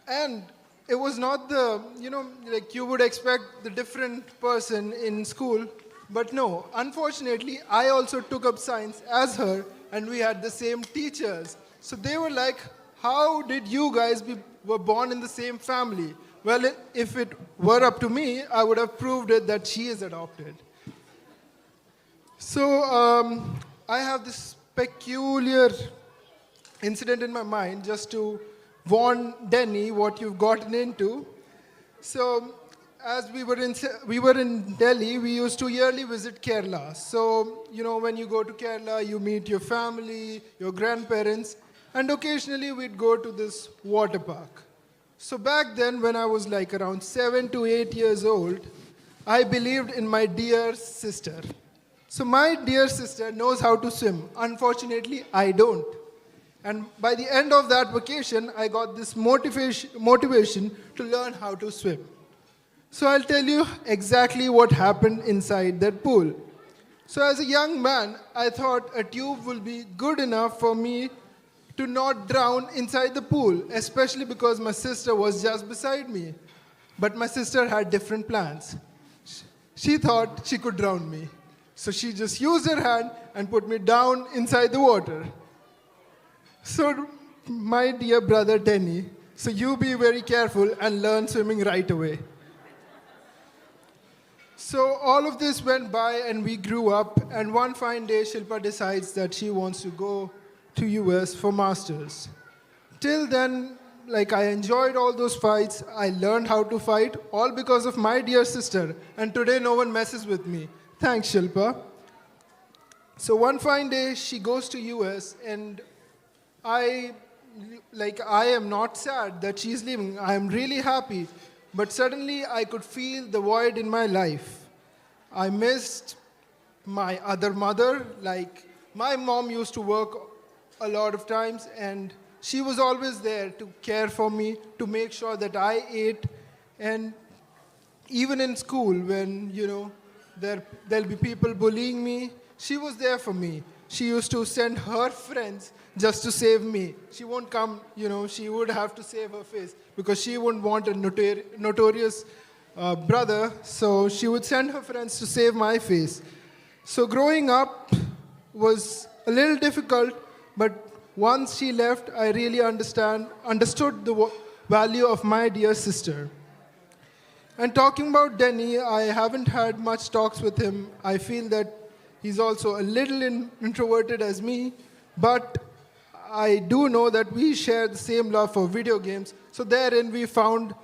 [SPEAKER 17] And it was not the, you know, like you would expect the different person in school. But no, unfortunately, I also took up science as her, and we had the same teachers. So they were like, how did you guys were born in the same family? Well, if it were up to me, I would have proved it that she is adopted. So I have this peculiar incident in my mind just to warn Denny what you've gotten into. So, as we were in Delhi, we used to yearly visit Kerala. So, when you go to Kerala, you meet your family, your grandparents, and occasionally we'd go to this water park. So back then, when I was like around 7 to 8 years old, I believed in my dear sister. So my dear sister knows how to swim. Unfortunately, I don't. And by the end of that vacation, I got this motivation to learn how to swim. So I'll tell you exactly what happened inside that pool. So as a young man, I thought a tube will be good enough for me to not drown inside the pool, especially because my sister was just beside me. But my sister had different plans. She thought she could drown me. So she just used her hand and put me down inside the water. So, my dear brother Denny, so you be very careful and learn swimming right away. So all of this went by and we grew up, and one fine day Shilpa decides that she wants to go to US for masters. Till then, like, I enjoyed all those fights. I learned how to fight, all because of my dear sister, and today no one messes with me. Thanks, Shilpa. So one fine day she goes to US, and I am not sad that she's leaving. I am really happy. But suddenly I could feel the void in my life. I missed my other mother. Like, my mom used to work a lot of times, and she was always there to care for me, to make sure that I ate. And even in school, when, there'll be people bullying me, she was there for me. She used to send her friends just to save me. She won't come, she would have to save her face because she wouldn't want a notorious brother, so she would send her friends to save my face. So growing up was a little difficult, but once she left, I really understood the value of my dear sister. And talking about Denny, I haven't had much talks with him. I feel that he's also a little introverted as me, but I do know that we share the same love for video games. So therein we found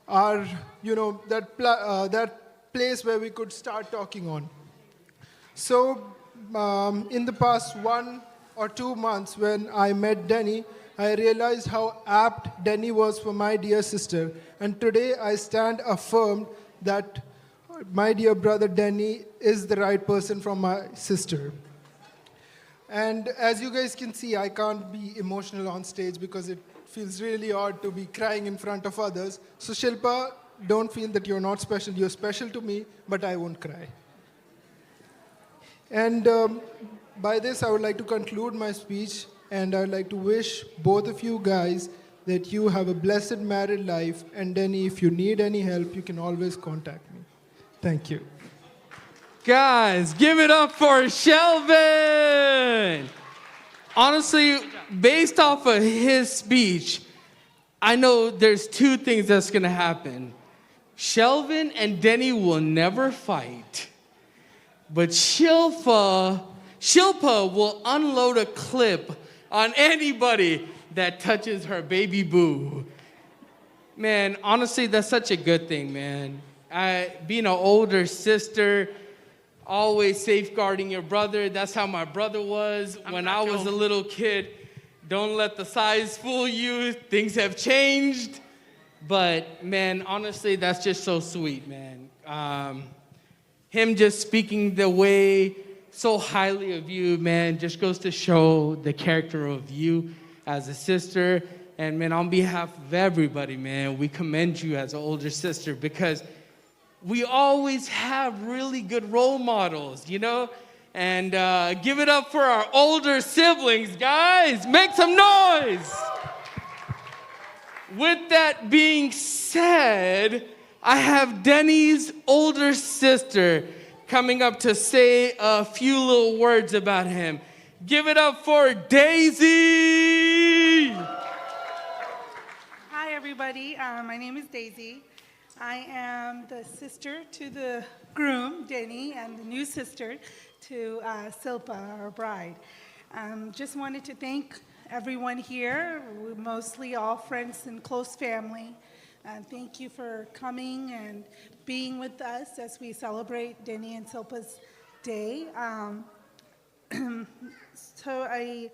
[SPEAKER 17] our, that place where we could start talking on. So in the past 1 or 2 months when I met Denny, I realized how apt Denny was for my dear sister. And today I stand affirmed that my dear brother Denny is the right person for my sister. And as you guys can see, I can't be emotional on stage because it feels really odd to be crying in front of others. So Shilpa, don't feel that you're not special. You're special to me, but I won't cry. And by this, I would like to conclude my speech, and I would like to wish both of you guys that you have a blessed married life. And Denny, if you need any help, you can always contact me. Thank you.
[SPEAKER 2] Guys, give it up for Shelvin! Honestly, based off of his speech, I know there's 2 things that's gonna happen. Shelvin and Denny will never fight, but Shilpa will unload a clip on anybody that touches her baby boo. Man, honestly, that's such a good thing, man. Being an older sister, always safeguarding your brother. That's how my brother was when I was a little kid. Don't let the size fool you. Things have changed. But, man, honestly, that's just so sweet, man. Him just speaking the way so highly of you, man, just goes to show the character of you as a sister. And, man, on behalf of everybody, man, we commend you as an older sister because we always have really good role models, And give it up for our older siblings, guys. Make some noise. With that being said, I have Denny's older sister coming up to say a few little words about him. Give it up for Daisy.
[SPEAKER 18] Hi, everybody. My name is Daisy. I am the sister to the groom, Denny, and the new sister to Shilpa, our bride. Just wanted to thank everyone here, mostly all friends and close family, And thank you for coming and being with us as we celebrate Denny and Silpa's day. So I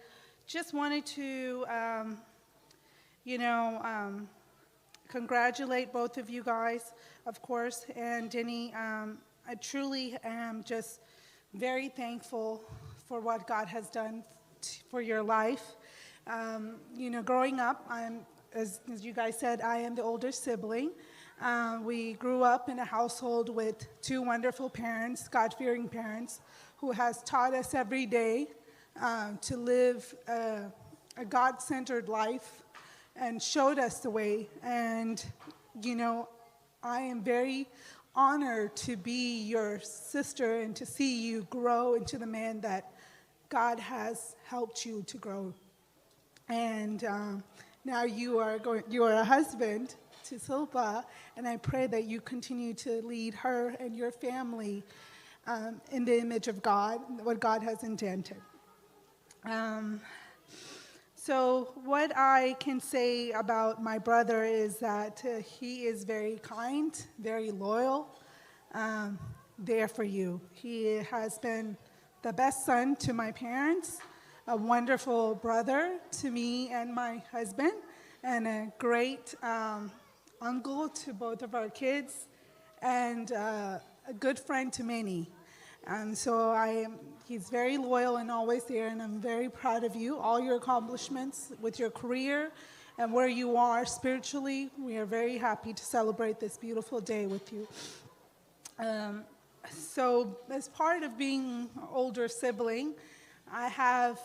[SPEAKER 18] just wanted to, congratulate both of you guys, of course. And Denny, I truly am just very thankful for what God has done for your life. Growing up, as you guys said, I am the older sibling. We grew up in a household with two wonderful parents, God-fearing parents, who has taught us every day to live a God-centered life and showed us the way. And, I am very honored to be your sister and to see you grow into the man that God has helped you to grow. And now you are a husband to Silpa, and I pray that you continue to lead her and your family in the image of God, what God has intended. So what I can say about my brother is that he is very kind, very loyal, there for you. He has been the best son to my parents, a wonderful brother to me and my husband, and a great uncle to both of our kids, and a good friend to many. So he's very loyal and always there, and I'm very proud of you, all your accomplishments with your career and where you are spiritually. We are very happy to celebrate this beautiful day with you. So as part of being an older sibling, I have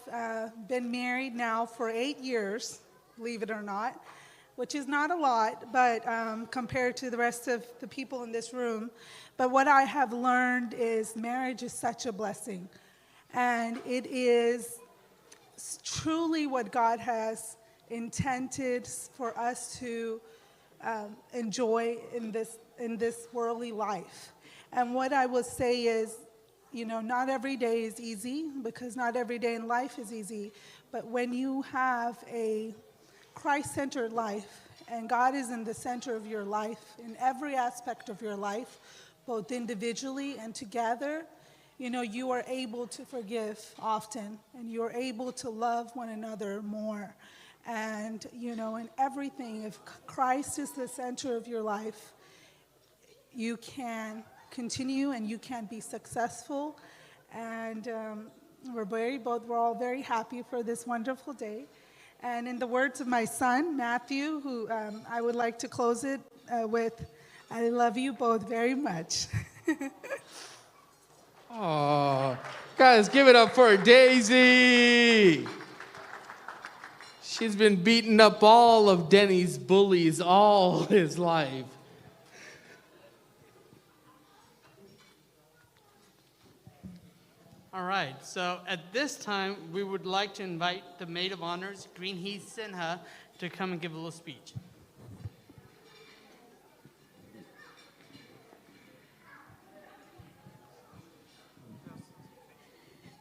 [SPEAKER 18] been married now for 8 years, believe it or not, which is not a lot, but compared to the rest of the people in this room. But what I have learned is marriage is such a blessing. And it is truly what God has intended for us to enjoy in this worldly life. And what I will say is, not every day is easy, because not every day in life is easy. But when you have a Christ-centered life, and God is in the center of your life, in every aspect of your life, both individually and together, you are able to forgive often, and you are able to love one another more. And, in everything, if Christ is the center of your life, you can continue and you can be successful. And we're all very happy for this wonderful day. And in the words of my son, Matthew, who I would like to close it with, I love you both very much.
[SPEAKER 2] Oh, guys, give it up for Daisy. She's been beating up all of Denny's bullies all his life.
[SPEAKER 5] All right, so at this time, we would like to invite the Maid of Honors, Greenheath Sinha, to come and give a little speech.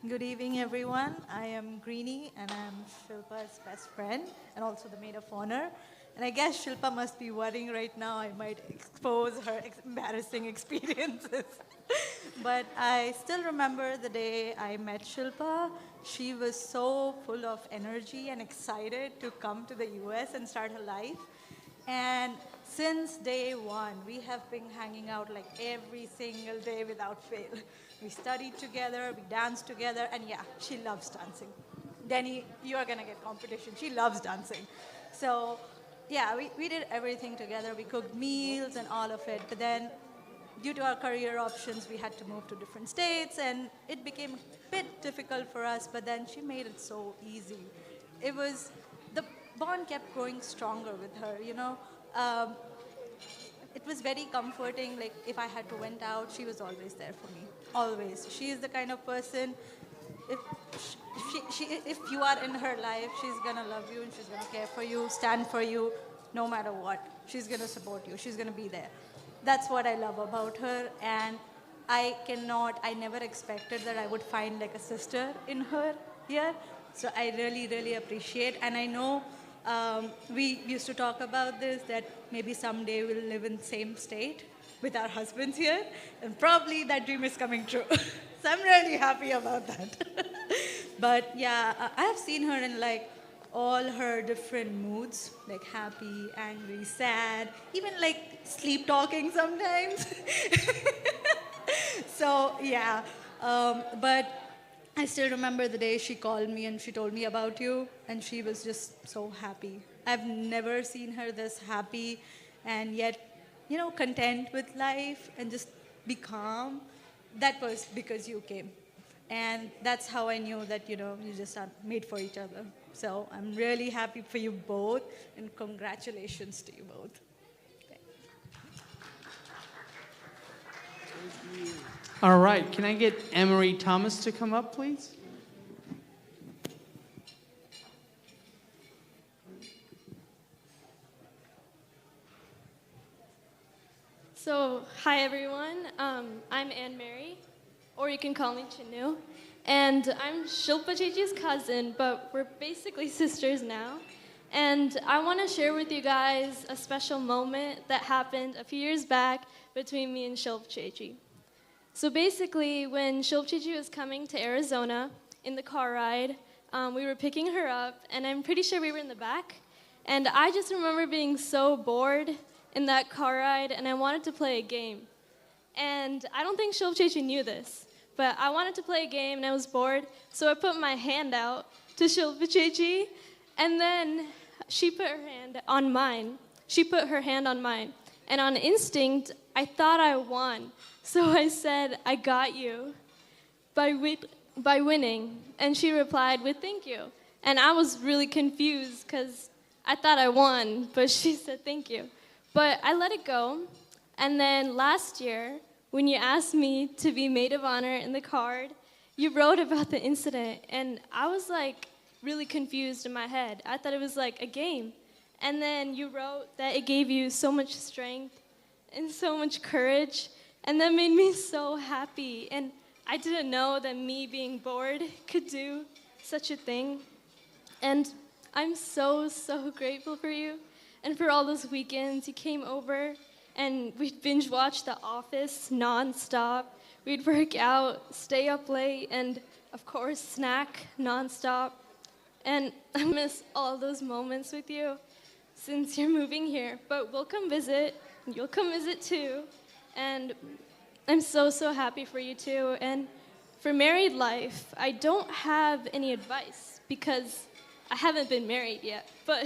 [SPEAKER 19] Good evening, everyone. I am Greenie, and I'm Shilpa's best friend, and also the maid of honor. And I guess Shilpa must be worrying right now. I might expose her embarrassing experiences. But I still remember the day I met Shilpa. She was so full of energy and excited to come to the US and start her life. And since day one, we have been hanging out like every single day without fail. We studied together, we danced together, and yeah, she loves dancing. Denny, you are gonna get competition. She loves dancing. So yeah, we did everything together. We cooked meals and all of it. But then due to our career options, we had to move to different states, and it became a bit difficult for us, but then she made it so easy. The bond kept growing stronger with her, It was very comforting. Like, if I had to vent out, she was always there for me. Always. She is the kind of person, if you are in her life, she's going to love you and she's going to care for you, stand for you, no matter what. She's going to support you. She's going to be there. That's what I love about her. And I never expected that I would find like a sister in her here. So I really, really appreciate. And I know We used to talk about this, that maybe someday we'll live in the same state with our husbands here, and probably that dream is coming true. So I'm really happy about that. But yeah, I have seen her in like all her different moods, like happy, angry, sad, even like sleep talking sometimes. So yeah, but I still remember the day she called me and she told me about you, and she was just so happy. I've never seen her this happy and yet, content with life and just be calm. That was because you came. And that's how I knew that, you just are made for each other. So I'm really happy for you both, and congratulations to you both.
[SPEAKER 5] All right, can I get Emery Thomas to come up, please?
[SPEAKER 20] So, hi everyone. I'm Anne Mary, or you can call me Chinu. And I'm Shilpa Chechi's cousin, but we're basically sisters now. And I want to share with you guys a special moment that happened a few years back between me and Shilpa Chechi. So basically, when Shilpa Chechi was coming to Arizona in the car ride, we were picking her up, and I'm pretty sure we were in the back. And I just remember being so bored in that car ride, and I wanted to play a game. And I don't think Shilpa Chechi knew this, but I wanted to play a game, and I was bored, so I put my hand out to Shilpa Chechi, and then she put her hand on mine. And on instinct, I thought I won. So I said, "I got you," by winning. And she replied with "thank you." And I was really confused because I thought I won, but she said "thank you." But I let it go. And then last year, when you asked me to be maid of honor in the card, you wrote about the incident. And I was like really confused in my head. I thought it was like a game. And then you wrote that it gave you so much strength and so much courage. And that made me so happy. And I didn't know that me being bored could do such a thing. And I'm so, so grateful for you. And for all those weekends you came over and we'd binge watch The Office nonstop. We'd work out, stay up late, and of course snack nonstop. And I miss all those moments with you since you're moving here. But we'll come visit. You'll come visit too. And I'm so, so happy for you too. And for married life, I don't have any advice because I haven't been married yet. But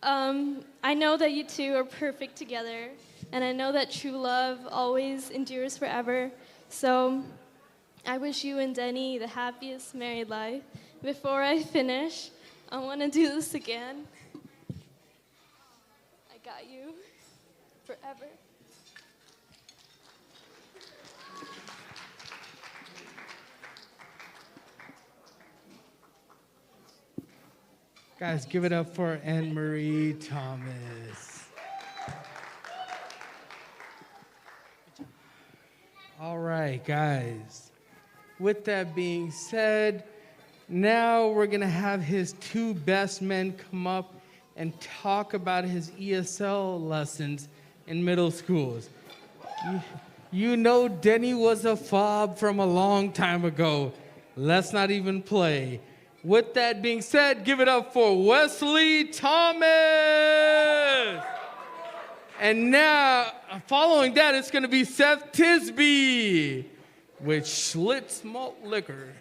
[SPEAKER 20] I know that you two are perfect together. And I know that true love always endures forever. So I wish you and Denny the happiest married life. Before I finish, I want to do this again. I got you forever.
[SPEAKER 2] Guys, give it up for Anne-Marie Thomas. All right, guys. With that being said, now we're going to have his two best men come up and talk about his ESL lessons in middle schools. You know Denny was a fob from a long time ago. Let's not even play. With that being said, give it up for Wesley Thomas. And now, following that, it's going to be Seth Tisby with Schlitz Malt Liquor.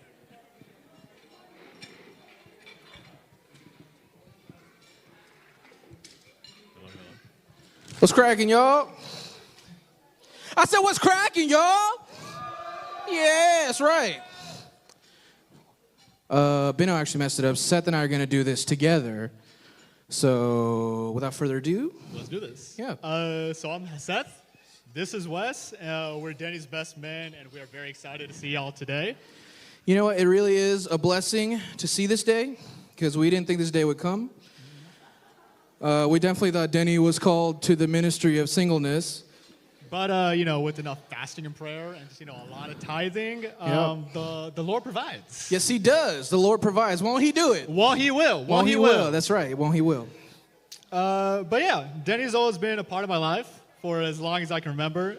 [SPEAKER 21] What's cracking, y'all? I said, what's cracking, y'all? Yeah, that's right. Benno actually messed it up. Seth and I are going to do this together. So, without further ado.
[SPEAKER 22] Let's do this.
[SPEAKER 21] Yeah.
[SPEAKER 22] So I'm Seth. This is Wes. We're Denny's best men, and we are very excited to see y'all today.
[SPEAKER 21] You know what? It really is a blessing to see this day, because we didn't think this day would come. We definitely thought Denny was called to the ministry of singleness,
[SPEAKER 22] But with enough fasting and prayer and just, a lot of tithing, the Lord provides.
[SPEAKER 21] Yes, he does. The Lord provides. Won't he do it?
[SPEAKER 22] Won't he will.
[SPEAKER 21] Won't he will. That's right. Won't he will.
[SPEAKER 22] But yeah, Denny's always been a part of my life for as long as I can remember,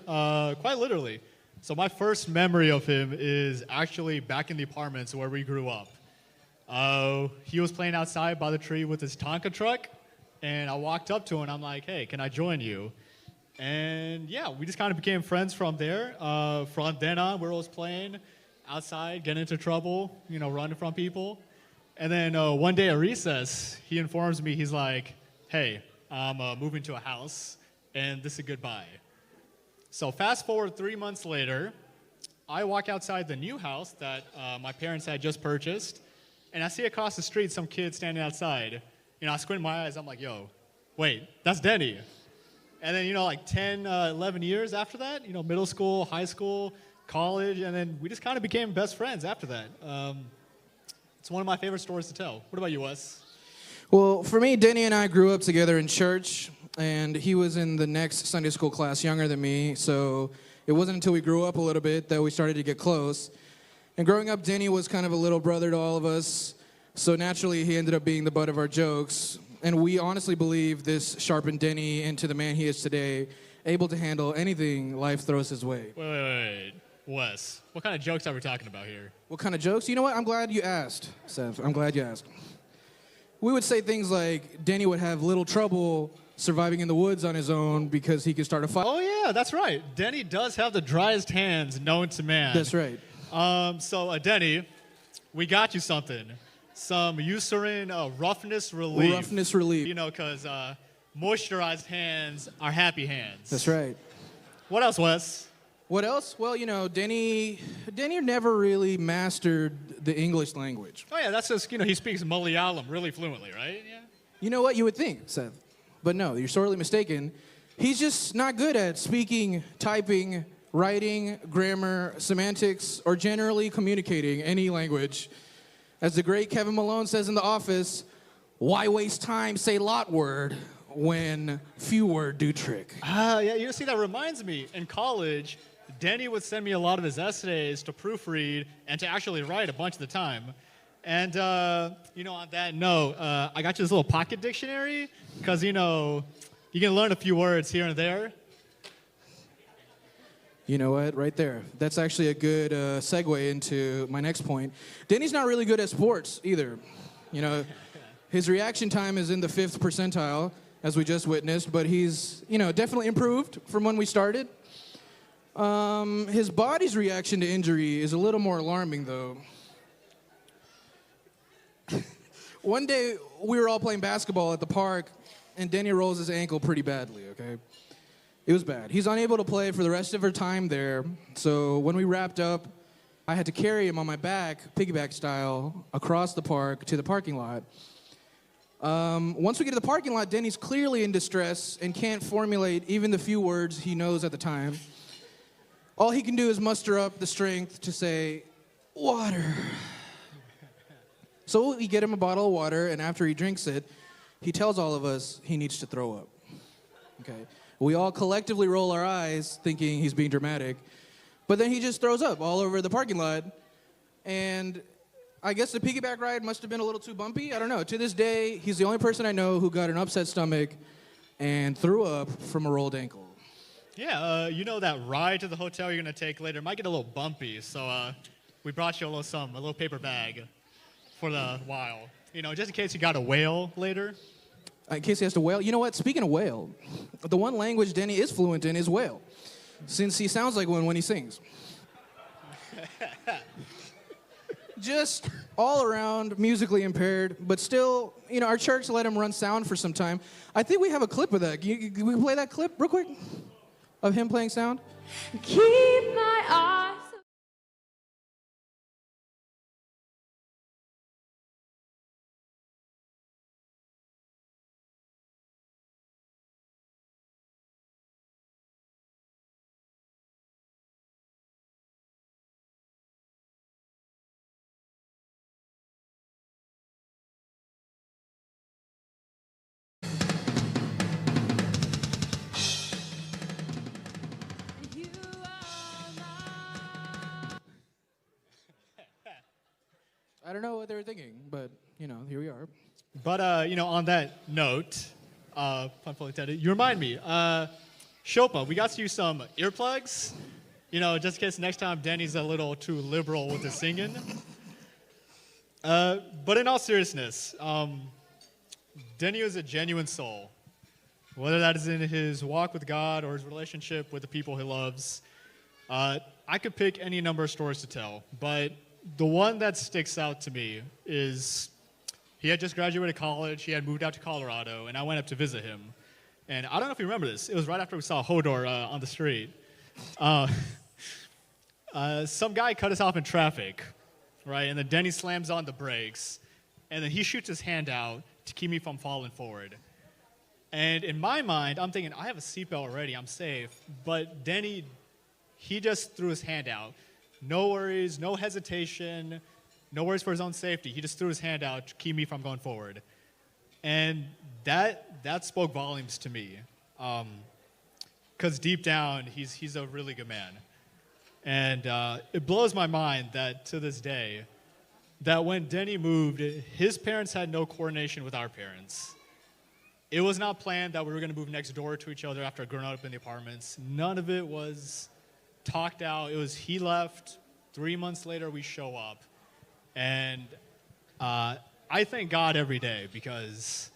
[SPEAKER 22] quite literally. So my first memory of him is actually back in the apartments where we grew up. He was playing outside by the tree with his Tonka truck, and I walked up to him and I'm like, hey, can I join you? And yeah, we just kind of became friends from there. From then on, we're always playing outside, getting into trouble, running from people. And then one day at recess, he informs me, he's like, hey, I'm moving to a house, and this is goodbye. So fast forward 3 months later, I walk outside the new house that my parents had just purchased, and I see across the street some kid standing outside. I squint my eyes, I'm like, yo, wait, that's Denny. And then, like 10, 11 years after that, middle school, high school, college, and then we just kind of became best friends after that. It's one of my favorite stories to tell. What about you, Wes?
[SPEAKER 21] Well, for me, Denny and I grew up together in church, and he was in the next Sunday school class younger than me, so it wasn't until we grew up a little bit that we started to get close. And growing up, Denny was kind of a little brother to all of us, so naturally he ended up being the butt of our jokes. And we honestly believe this sharpened Denny into the man he is today, able to handle anything life throws his way.
[SPEAKER 22] Wait. Wes, what kind of jokes are we talking about here?
[SPEAKER 21] What kind of jokes? You know what? I'm glad you asked, Seth. I'm glad you asked. We would say things like Denny would have little trouble surviving in the woods on his own because he could start a fire.
[SPEAKER 22] Oh, yeah, that's right. Denny does have the driest hands known to man.
[SPEAKER 21] That's right.
[SPEAKER 22] So, Denny, we got you something. Some Eucerin roughness relief.
[SPEAKER 21] Roughness relief.
[SPEAKER 22] Because moisturized hands are happy hands.
[SPEAKER 21] That's right.
[SPEAKER 22] What else, Wes?
[SPEAKER 21] What else? Well, Denny never really mastered the English language.
[SPEAKER 22] Oh, yeah, that's just, he speaks Malayalam really fluently, right? Yeah.
[SPEAKER 21] You know what? You would think, Seth. But no, you're sorely mistaken. He's just not good at speaking, typing, writing, grammar, semantics, or generally communicating any language. As the great Kevin Malone says in The Office, why waste time, say lot word, when few word do trick.
[SPEAKER 22] Yeah, see, that reminds me. In college, Denny would send me a lot of his essays to proofread and to actually write a bunch of the time. And, on that note, I got you this little pocket dictionary, because, you can learn a few words here and there.
[SPEAKER 21] You know what? Right there. That's actually a good segue into my next point. Denny's not really good at sports either. His reaction time is in the 5th percentile, as we just witnessed, but he's, definitely improved from when we started. His body's reaction to injury is a little more alarming, though. One day, we were all playing basketball at the park, and Denny rolls his ankle pretty badly, okay? It was bad. He's unable to play for the rest of her time there, so when we wrapped up, I had to carry him on my back, piggyback style, across the park to the parking lot. Once we get to the parking lot, Denny's clearly in distress and can't formulate even the few words he knows at the time. All he can do is muster up the strength to say, water. So we get him a bottle of water, and after he drinks it, he tells all of us he needs to throw up. Okay. We all collectively roll our eyes, thinking he's being dramatic, but then he just throws up all over the parking lot, and I guess the piggyback ride must have been a little too bumpy. I don't know. To this day, he's the only person I know who got an upset stomach and threw up from a rolled ankle.
[SPEAKER 22] Yeah, that ride to the hotel you're going to take later might get a little bumpy, so we brought you a little paper bag for the while. Just in case you got a whale later.
[SPEAKER 21] In case he has to wail. You know what? Speaking of whale, the one language Denny is fluent in is whale, since he sounds like one when he sings. Just all around musically impaired, but still, our church let him run sound for some time. I think we have a clip of that. Can we play that clip real quick of him playing sound?
[SPEAKER 8] Keep my eyes.
[SPEAKER 21] I don't know what they were thinking, but, here we are.
[SPEAKER 22] But, on that note, pun fully intended, you remind me, Shilpa, we got you some earplugs, just in case next time Denny's a little too liberal with his singing. But in all seriousness, Denny is a genuine soul, whether that is in his walk with God or his relationship with the people he loves. I could pick any number of stories to tell, but the one that sticks out to me is he had just graduated college, he had moved out to Colorado, and I went up to visit him. And I don't know if you remember this, it was right after we saw Hodor on the street. Some guy cut us off in traffic, right? And then Denny slams on the brakes, and then he shoots his hand out to keep me from falling forward. And in my mind, I'm thinking, I have a seatbelt already, I'm safe. But Denny, he just threw his hand out. No worries, no hesitation, no worries for his own safety. He just threw his hand out to keep me from going forward. And that spoke volumes to me. Because deep down, he's a really good man. And it blows my mind that to this day, that when Denny moved, his parents had no coordination with our parents. It was not planned that we were going to move next door to each other after growing up in the apartments. None of it was talked out. It was he left. 3 months later, we show up. And I thank God every day because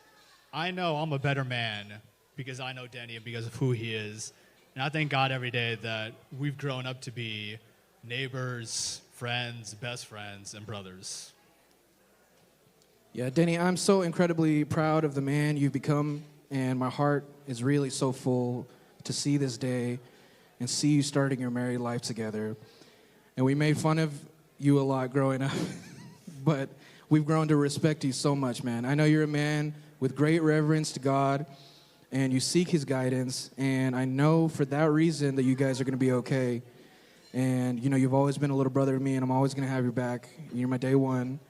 [SPEAKER 22] I know I'm a better man because I know Denny and because of who he is. And I thank God every day that we've grown up to be neighbors, friends, best friends, and brothers.
[SPEAKER 21] Yeah, Denny, I'm so incredibly proud of the man you've become, and my heart is really so full to see this day and see you starting your married life together. And we made fun of you a lot growing up, but we've grown to respect you so much, man. I know you're a man with great reverence to God, and you seek his guidance, and I know for that reason that you guys are going to be okay. And, you've always been a little brother to me, and I'm always going to have your back. You're my day one.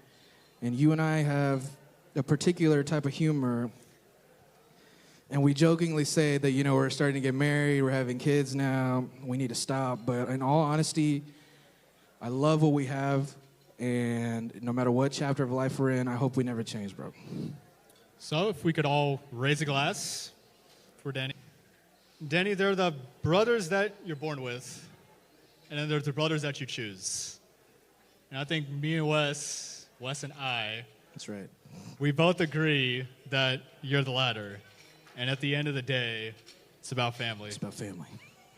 [SPEAKER 21] And you and I have a particular type of humor, and we jokingly say that, we're starting to get married, we're having kids now, we need to stop. But in all honesty, I love what we have, and no matter what chapter of life we're in, I hope we never change, bro.
[SPEAKER 22] So if we could all raise a glass for Denny. Denny, they're the brothers that you're born with, and then there's the brothers that you choose. And I think me and Wes and I,
[SPEAKER 21] that's right,
[SPEAKER 22] we both agree that you're the latter. And at the end of the day, it's about family.
[SPEAKER 21] It's about family.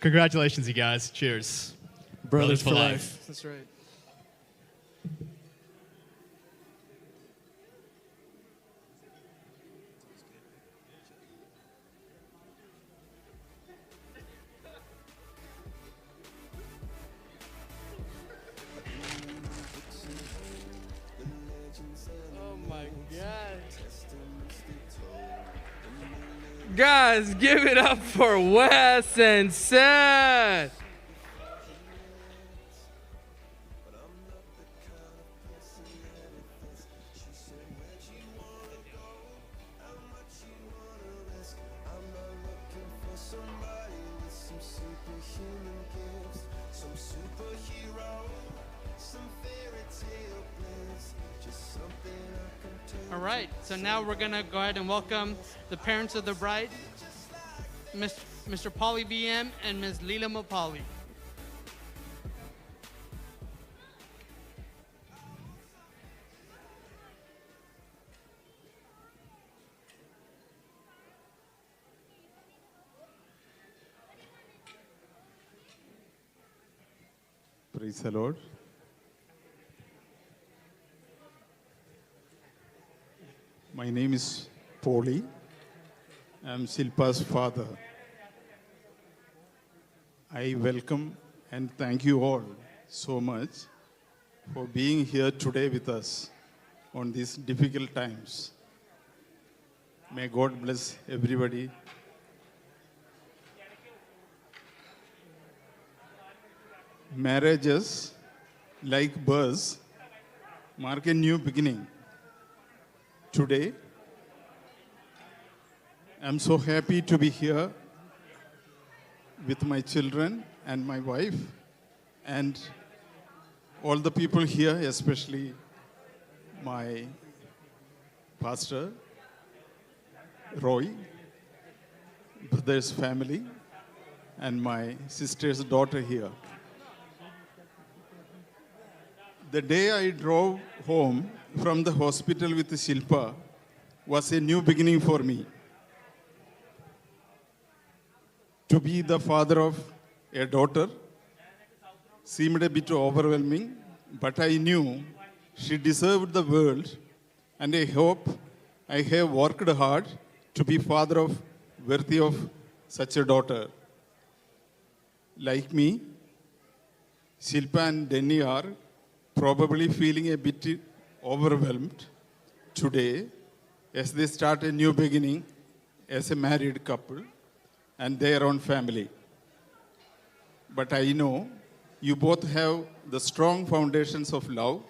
[SPEAKER 22] Congratulations, you guys. Cheers.
[SPEAKER 21] Brothers for life. That's right.
[SPEAKER 2] Guys, give it up for Wes and Seth.
[SPEAKER 5] All right, so now we're gonna go ahead and welcome the parents of the bride, Mr. Polly VM and Ms. Leela Mapali.
[SPEAKER 6] Praise the Lord. My name is Polly. I'm Shilpa's father. I welcome and thank you all so much for being here today with us on these difficult times. May God bless everybody. Marriages, like births, mark a new beginning. Today, I'm so happy to be here with my children and my wife and all the people here, especially my pastor, Roy, brother's family, and my sister's daughter here. The day I drove home from the hospital with Shilpa was a new beginning for me. To be the father of a daughter seemed a bit overwhelming, but I knew she deserved the world, and I hope I have worked hard to be father of worthy of such a daughter. Like me, Shilpa and Denny are probably feeling a bit overwhelmed today as they start a new beginning as a married couple and their own family. But I know you both have the strong foundations of love,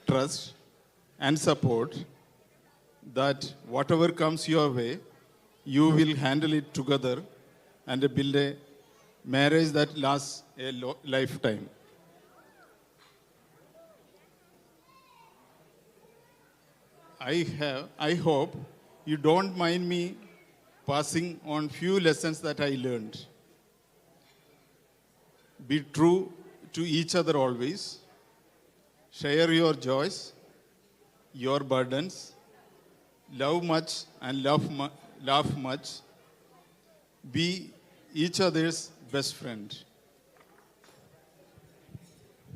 [SPEAKER 6] trust, and support that whatever comes your way, you will handle it together and build a marriage that lasts a lifetime. I hope you don't mind me passing on few lessons that I learned. Be true to each other always. Share your joys, your burdens. Love much and laugh much. Be each other's best friend.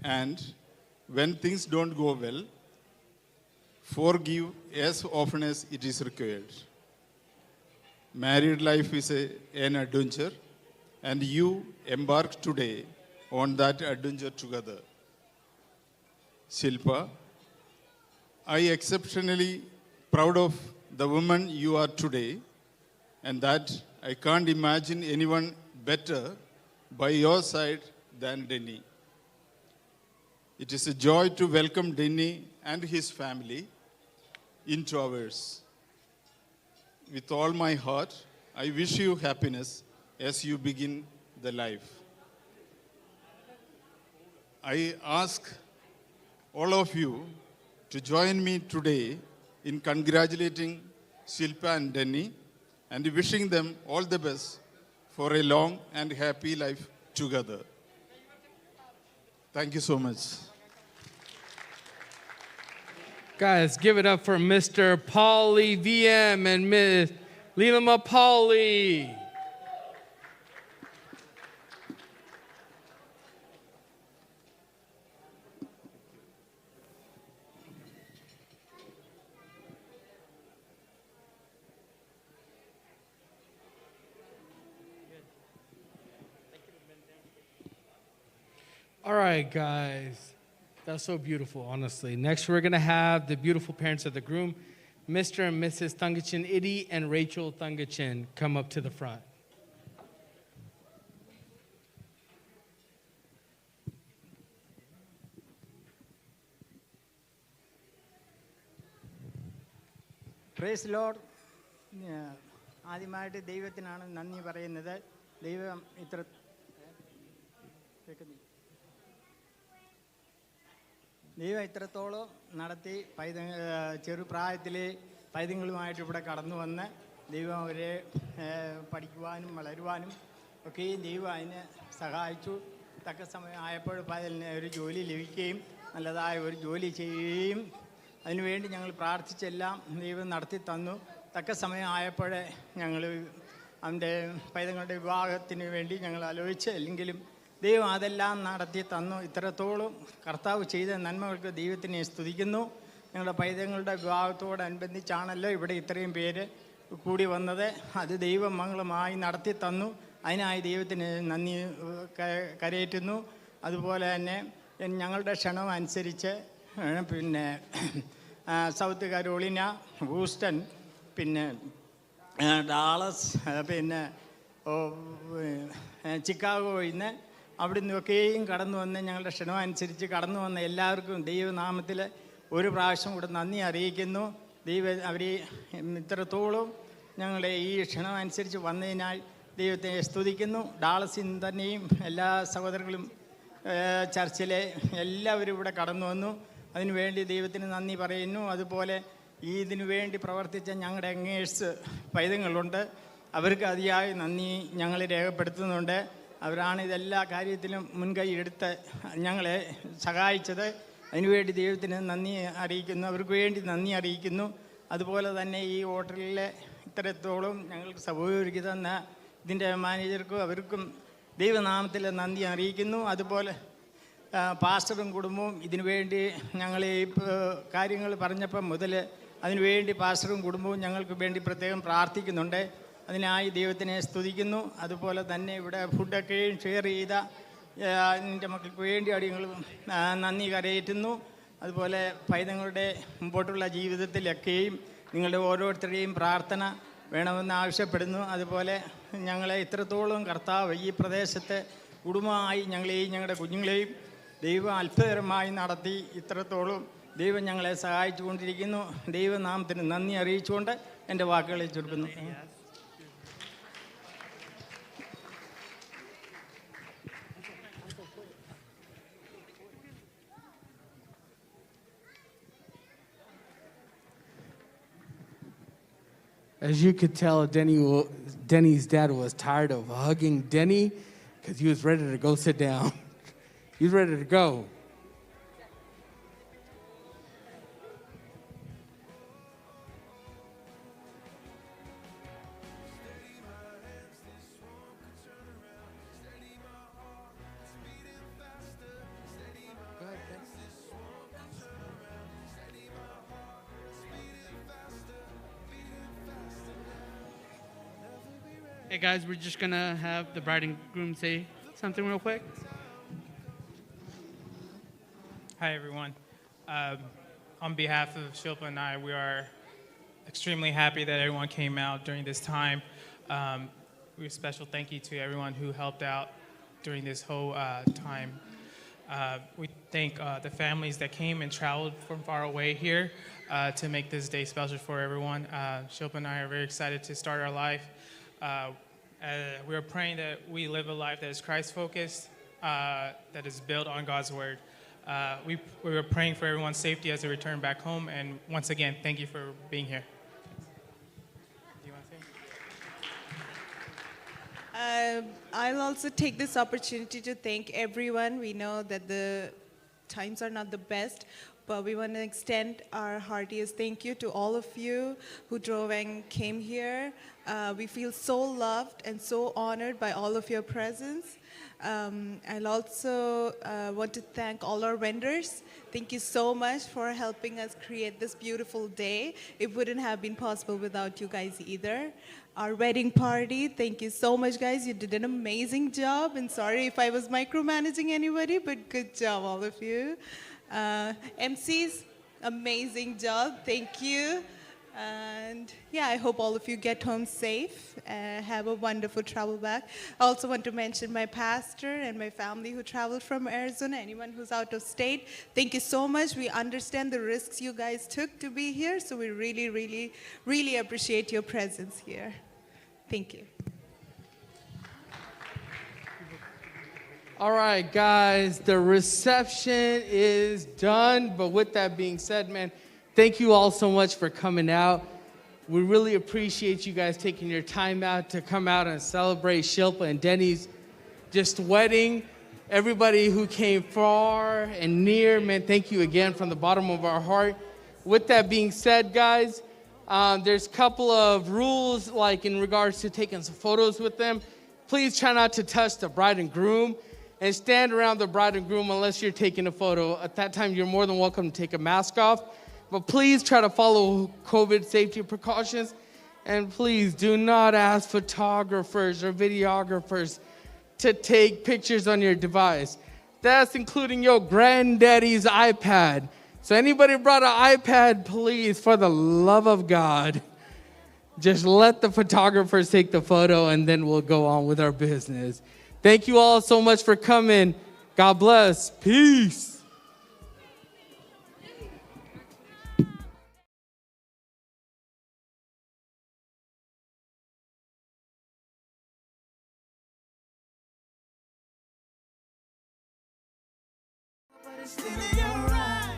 [SPEAKER 6] And when things don't go well, forgive as often as it is required. Married life is an adventure, and you embark today on that adventure together. Shilpa, I exceptionally proud of the woman you are today, and that I can't imagine anyone better by your side than Denny. It is a joy to welcome Denny and his family into ours. With all my heart, I wish you happiness as you begin the life. I ask all of you to join me today in congratulating Shilpa and Denny and wishing them all the best for a long and happy life together. Thank you so much.
[SPEAKER 2] Guys, give it up for Mr. Paulie VM and Miss Lilama Paulie. All right, guys. That's so beautiful, honestly. Next, we're going to have the beautiful parents of the groom, Mr. and Mrs. Thangachin Idi and Rachel Thangachin, come up to the front.
[SPEAKER 7] Praise Lord. ആദ്യമായിട്ട് ദൈവത്തിനാണ് നന്ദി പറയുന്നത്. ദൈവം ഇത്രത്തോളം നടത്തി ചെറുപ്രായത്തിൽ പൈതങ്ങളുമായിട്ട് ഇവിടെ കടന്നു വന്ന് ദൈവം അവരെ പഠിക്കുവാനും വളരുവാനും ഒക്കെയും ദൈവം അതിനെ സഹായിച്ചു. തക്ക സമയം ആയപ്പോൾ പൈതലിന് ഒരു ജോലി ലഭിക്കുകയും നല്ലതായ ഒരു ജോലി ചെയ്യുകയും അതിനുവേണ്ടി ഞങ്ങൾ പ്രാർത്ഥിച്ചെല്ലാം ദൈവം നടത്തി തന്നു. തക്ക സമയം ആയപ്പോൾ ഞങ്ങൾ അവൻ്റെ പൈതങ്ങളുടെ വിവാഹത്തിന് വേണ്ടി ഞങ്ങൾ ആലോചിച്ച് അല്ലെങ്കിലും ദൈവം അതെല്ലാം നടത്തി തന്നു. ഇത്രത്തോളം കർത്താവ് ചെയ്ത നന്മകൾക്ക് ദൈവത്തിനെ സ്തുതിക്കുന്നു. ഞങ്ങളുടെ പൈതങ്ങളുടെ വിവാഹത്തോടനുബന്ധിച്ചാണല്ലോ ഇവിടെ ഇത്രയും പേര് കൂടി വന്നത്. അത് ദൈവം മംഗളമായി നടത്തി തന്നു. അതിനായി ദൈവത്തിന് നന്ദി കരയേറ്റുന്നു. അതുപോലെ തന്നെ ഞങ്ങളുടെ ക്ഷണം അനുസരിച്ച് പിന്നെ സൗത്ത് കരോളിന, ഹൂസ്റ്റൺ, പിന്നെ ഡാളസ്, പിന്നെ ചിക്കാഗോയിൽ നിന്ന് അവിടെ നിന്നൊക്കെയും കടന്നു വന്ന് ഞങ്ങളുടെ ക്ഷണം അനുസരിച്ച് കടന്നു വന്ന എല്ലാവർക്കും ദൈവനാമത്തിൽ ഒരു പ്രാവശ്യം കൂടെ നന്ദി അറിയിക്കുന്നു. അവരെ ഇത്രത്തോളം ഞങ്ങളുടെ ഈ ക്ഷണം അനുസരിച്ച് വന്നതിനാൽ ദൈവത്തെ സ്തുതിക്കുന്നു. ഡാളസിൽ നിന്ന് തന്നെയും എല്ലാ സഹോദരങ്ങളും ചർച്ചിലെ എല്ലാവരും ഇവിടെ കടന്നു വന്നു. അതിനുവേണ്ടി ദൈവത്തിന് നന്ദി പറയുന്നു. അതുപോലെ ഈ ഇതിനു വേണ്ടി പ്രവർത്തിച്ച ഞങ്ങളുടെ എങ്ങേഴ്സ് പൈതങ്ങളുണ്ട്, അവർക്ക് അതിയായ നന്ദി ഞങ്ങൾ രേഖപ്പെടുത്തുന്നുണ്ട്. അവരാണ് ഇതെല്ലാ കാര്യത്തിലും മുൻകൈ എടുത്ത് ഞങ്ങളെ സഹായിച്ചത്. അതിനുവേണ്ടി ദൈവത്തിന് നന്ദി അറിയിക്കുന്നു, അവർക്ക് വേണ്ടി നന്ദി അറിയിക്കുന്നു. അതുപോലെ തന്നെ ഈ ഹോട്ടലിലെ ഇത്രത്തോളം ഞങ്ങൾക്ക് സൗകര്യമൊരുക്കി തന്ന ഇതിൻ്റെ മാനേജർക്കും അവർക്കും ദൈവനാമത്തിൽ നന്ദി അറിയിക്കുന്നു. അതുപോലെ പാസ്റ്ററും കുടുംബവും ഇതിനുവേണ്ടി ഞങ്ങൾ ഈ കാര്യങ്ങൾ പറഞ്ഞപ്പം മുതൽ അതിനുവേണ്ടി പാസ്റ്ററും കുടുംബവും ഞങ്ങൾക്ക് വേണ്ടി പ്രത്യേകം പ്രാർത്ഥിക്കുന്നുണ്ട്. അതിനായി ദൈവത്തിനെ സ്തുതിക്കുന്നു. അതുപോലെ തന്നെ ഇവിടെ ഫുഡൊക്കെയും ഷെയർ ചെയ്ത എൻ്റെ മക്കൾക്ക് വേണ്ടി അടിയങ്ങൾ നന്ദി കരയേറ്റുന്നു. അതുപോലെ പൈതങ്ങളുടെ മുമ്പോട്ടുള്ള ജീവിതത്തിലൊക്കെയും നിങ്ങളുടെ ഓരോരുത്തരുടെയും പ്രാർത്ഥന വേണമെന്ന് ആവശ്യപ്പെടുന്നു. അതുപോലെ ഞങ്ങളെ ഇത്രത്തോളം കർത്താവ് ഈ പ്രദേശത്തെ കുടുംബമായി ഞങ്ങളെയും ഞങ്ങളുടെ കുഞ്ഞുങ്ങളെയും ദൈവം അത്ഭുതകരമായി നടത്തി ഇത്രത്തോളം ദൈവം ഞങ്ങളെ സഹായിച്ചു കൊണ്ടിരിക്കുന്നു. ദൈവനാമത്തിന് നന്ദി അറിയിച്ചുകൊണ്ട് എൻ്റെ വാക്കുകളെ ചുരുക്കുന്നു.
[SPEAKER 2] As you could tell, Denny's dad was tired of hugging Denny because he was ready to go sit down. He was ready to go.
[SPEAKER 5] Hey guys, we're just gonna have the bride and groom say something real quick.
[SPEAKER 3] Hi everyone. On behalf of Shilpa and I, we are extremely happy that everyone came out during this time. We a special thank you to everyone who helped out during this whole time. We thank the families that came and traveled from far away here to make this day special for everyone. Shilpa and I are very excited to start our life. We are praying that we live a life that is Christ-focused, that is built on God's word. We were praying for everyone's safety as they return back home, and once again, thank you for being here. Do you want to say?
[SPEAKER 9] I'll also take this opportunity to thank everyone. We know that the times are not the best, but we want to extend our heartiest thank you to all of you who drove and came here. We feel so loved and so honored by all of your presence. I'll also want to thank all our vendors. Thank you so much for helping us create this beautiful day. It wouldn't have been possible without you guys either. Our wedding party, thank you so much, guys. You did an amazing job, and sorry if I was micromanaging anybody, but good job, all of you. MCs, amazing job. Thank you. And yeah, I hope all of you get home safe. Have a wonderful travel back. I also want to mention my pastor and my family who traveled from Arizona, anyone who's out of state. Thank you so much. We understand the risks you guys took to be here, so we really, really, really appreciate your presence here. Thank you.
[SPEAKER 2] All right, guys, the reception is done. But with that being said, man, thank you all so much for coming out. We really appreciate you guys taking your time out to come out and celebrate Shilpa and Denny's just wedding. Everybody who came far and near, man, thank you again from the bottom of our heart. With that being said, guys, there's a couple of rules, like in regards to taking some photos with them. Please try not to touch the bride and groom and stand around the bride and groom unless you're taking a photo. At that time, you're more than welcome to take a mask off. But please try to follow COVID safety precautions. And please do not ask photographers or videographers to take pictures on your device. That's including your granddaddy's iPad. So anybody brought an iPad, please, for the love of God, just let the photographers take the photo and then we'll go on with our business. Thank you all so much for coming. God bless. Peace.
[SPEAKER 1] But it's still your right.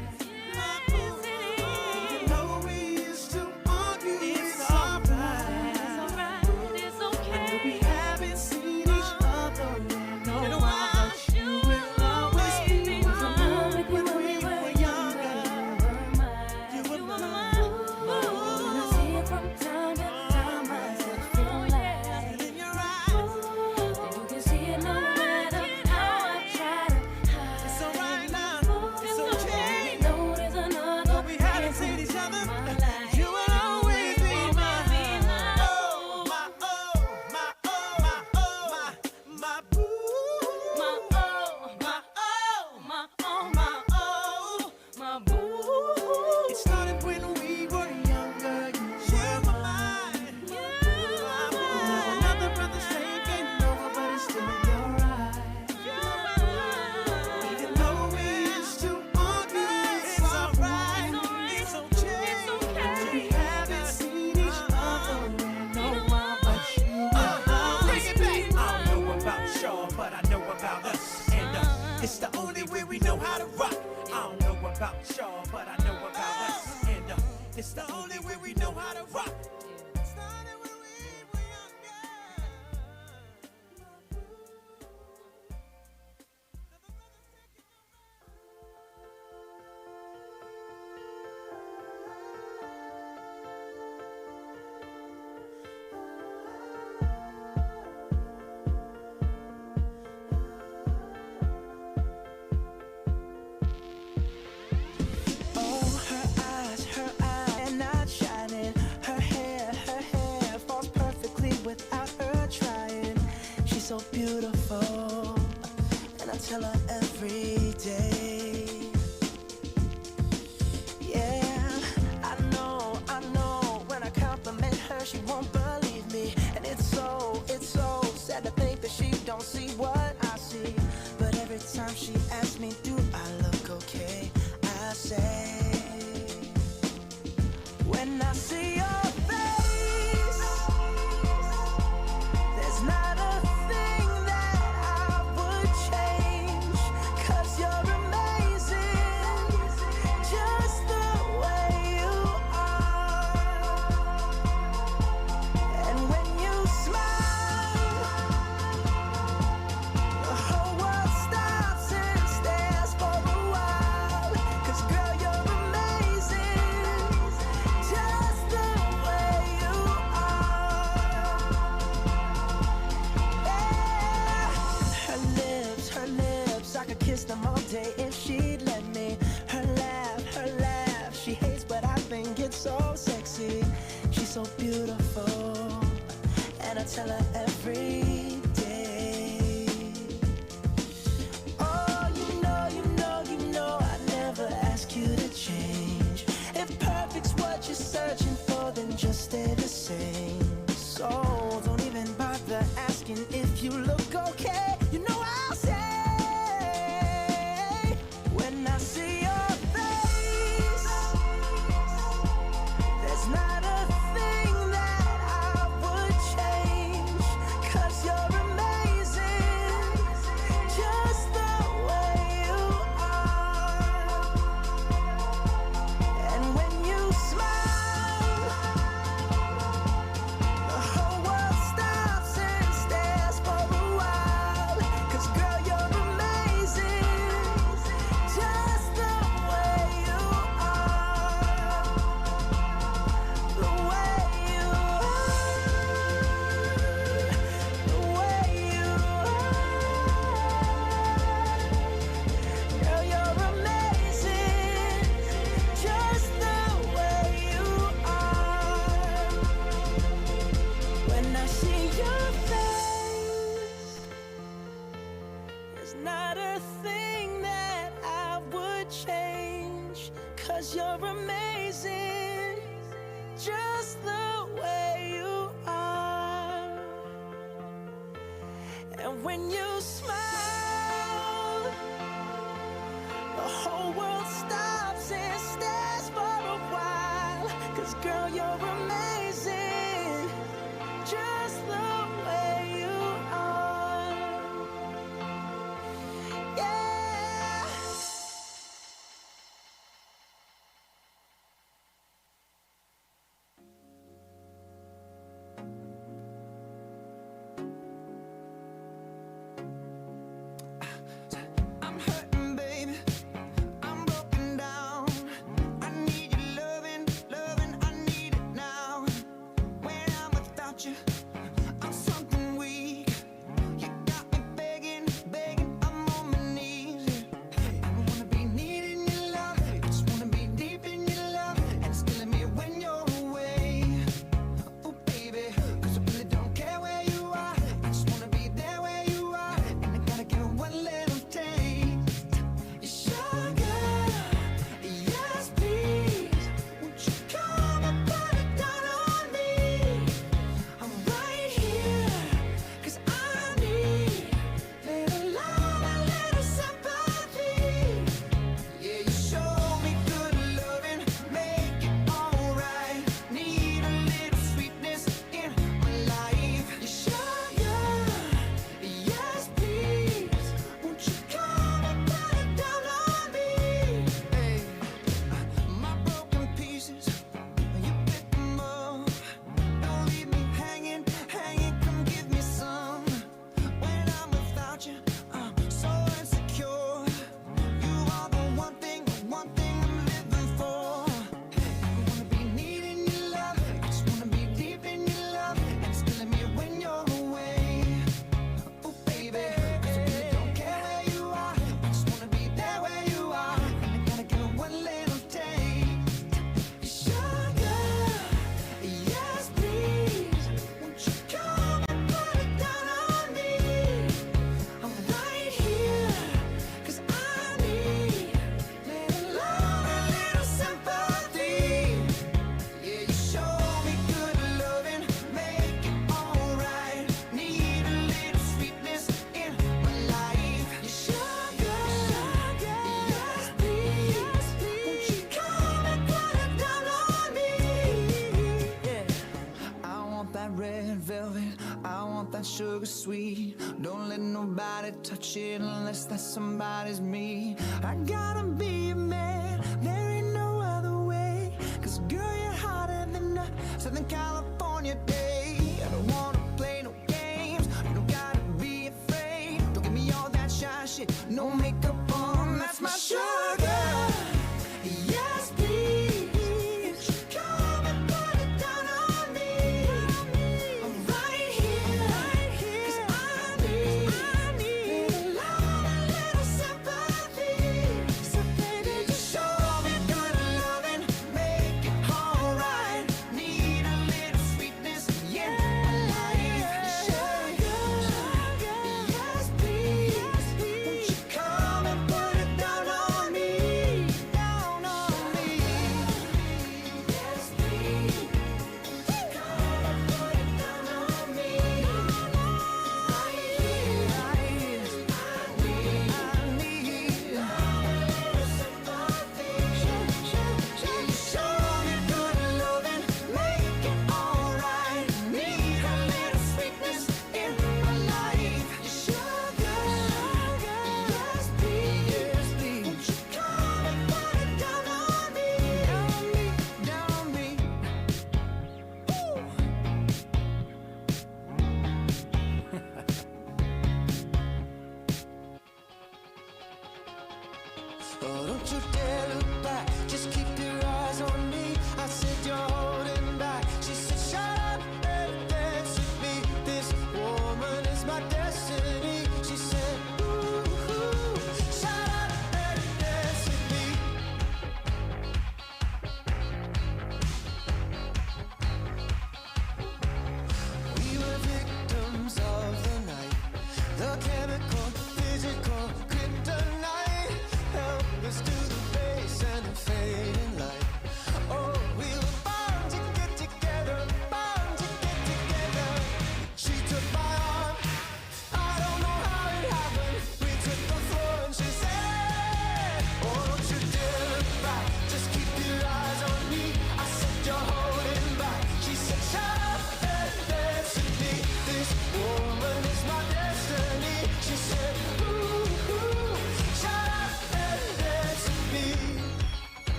[SPEAKER 4] but I know about us. And it's the only way we know how to rock. I don't know about y'all, but I know about us. And it's the only way we know how to rock.
[SPEAKER 1] So beautiful, and I tell her every day. Yeah, I know, when I compliment her, she won't believe me. And it's so sad to think that she don't see what I see. But every time she asks me, do I look okay? I say, when I see your face, there's not a them all day if she'd let me. Her laugh, she hates, but I think it's so sexy. She's so beautiful, and I tell her every day. Oh, you know, I never ask you to change. If perfect's what you're searching for, then just stay the same. So don't even bother asking if you look okay. You know I'll say, when I see your face, there's not a thing that I would change. 'Cause you're amazing, just the way you are. And when you smile, the whole world stops and stares for a while. 'Cause girl, you're amazing, just the way you are. The way you are. The way you are. Girl, you're amazing, just the way you are. When I see your face, there's not a thing that I would change. 'Cause you're amazing, just the way you are. And when you smile, the whole world stops and stares for a while. 'Cause girl, you're amazing, just the way you are. Yeah. I'm hurting, baby. I'm broken down. I need your loving, I need it now. that sugar sweet. Don't let nobody touch it unless that somebody's me. I gotta be a man, there ain't no other way. Cause girl, you're hotter than a Southern California day. I don't wanna play no games, you don't gotta be afraid. Don't give me all that shy shit, no makeup on, that's my sugar. Yes, please, come and put it down on me. I'm right here, 'cause I need a love, a little sympathy. So baby, just show me good loving, make it alright. Need a little sweetness, yeah, my life. Sugar, yes please, won't you come and put it down on me, down on me. Yes please, come and put it down on me. Right here, I need a little sympathy. Show me good loving, make it alright. Need a little sweetness in my life. Sugar, yes please, won't you come and put it down on me, down on me. Oh, don't you dare look back, just keep your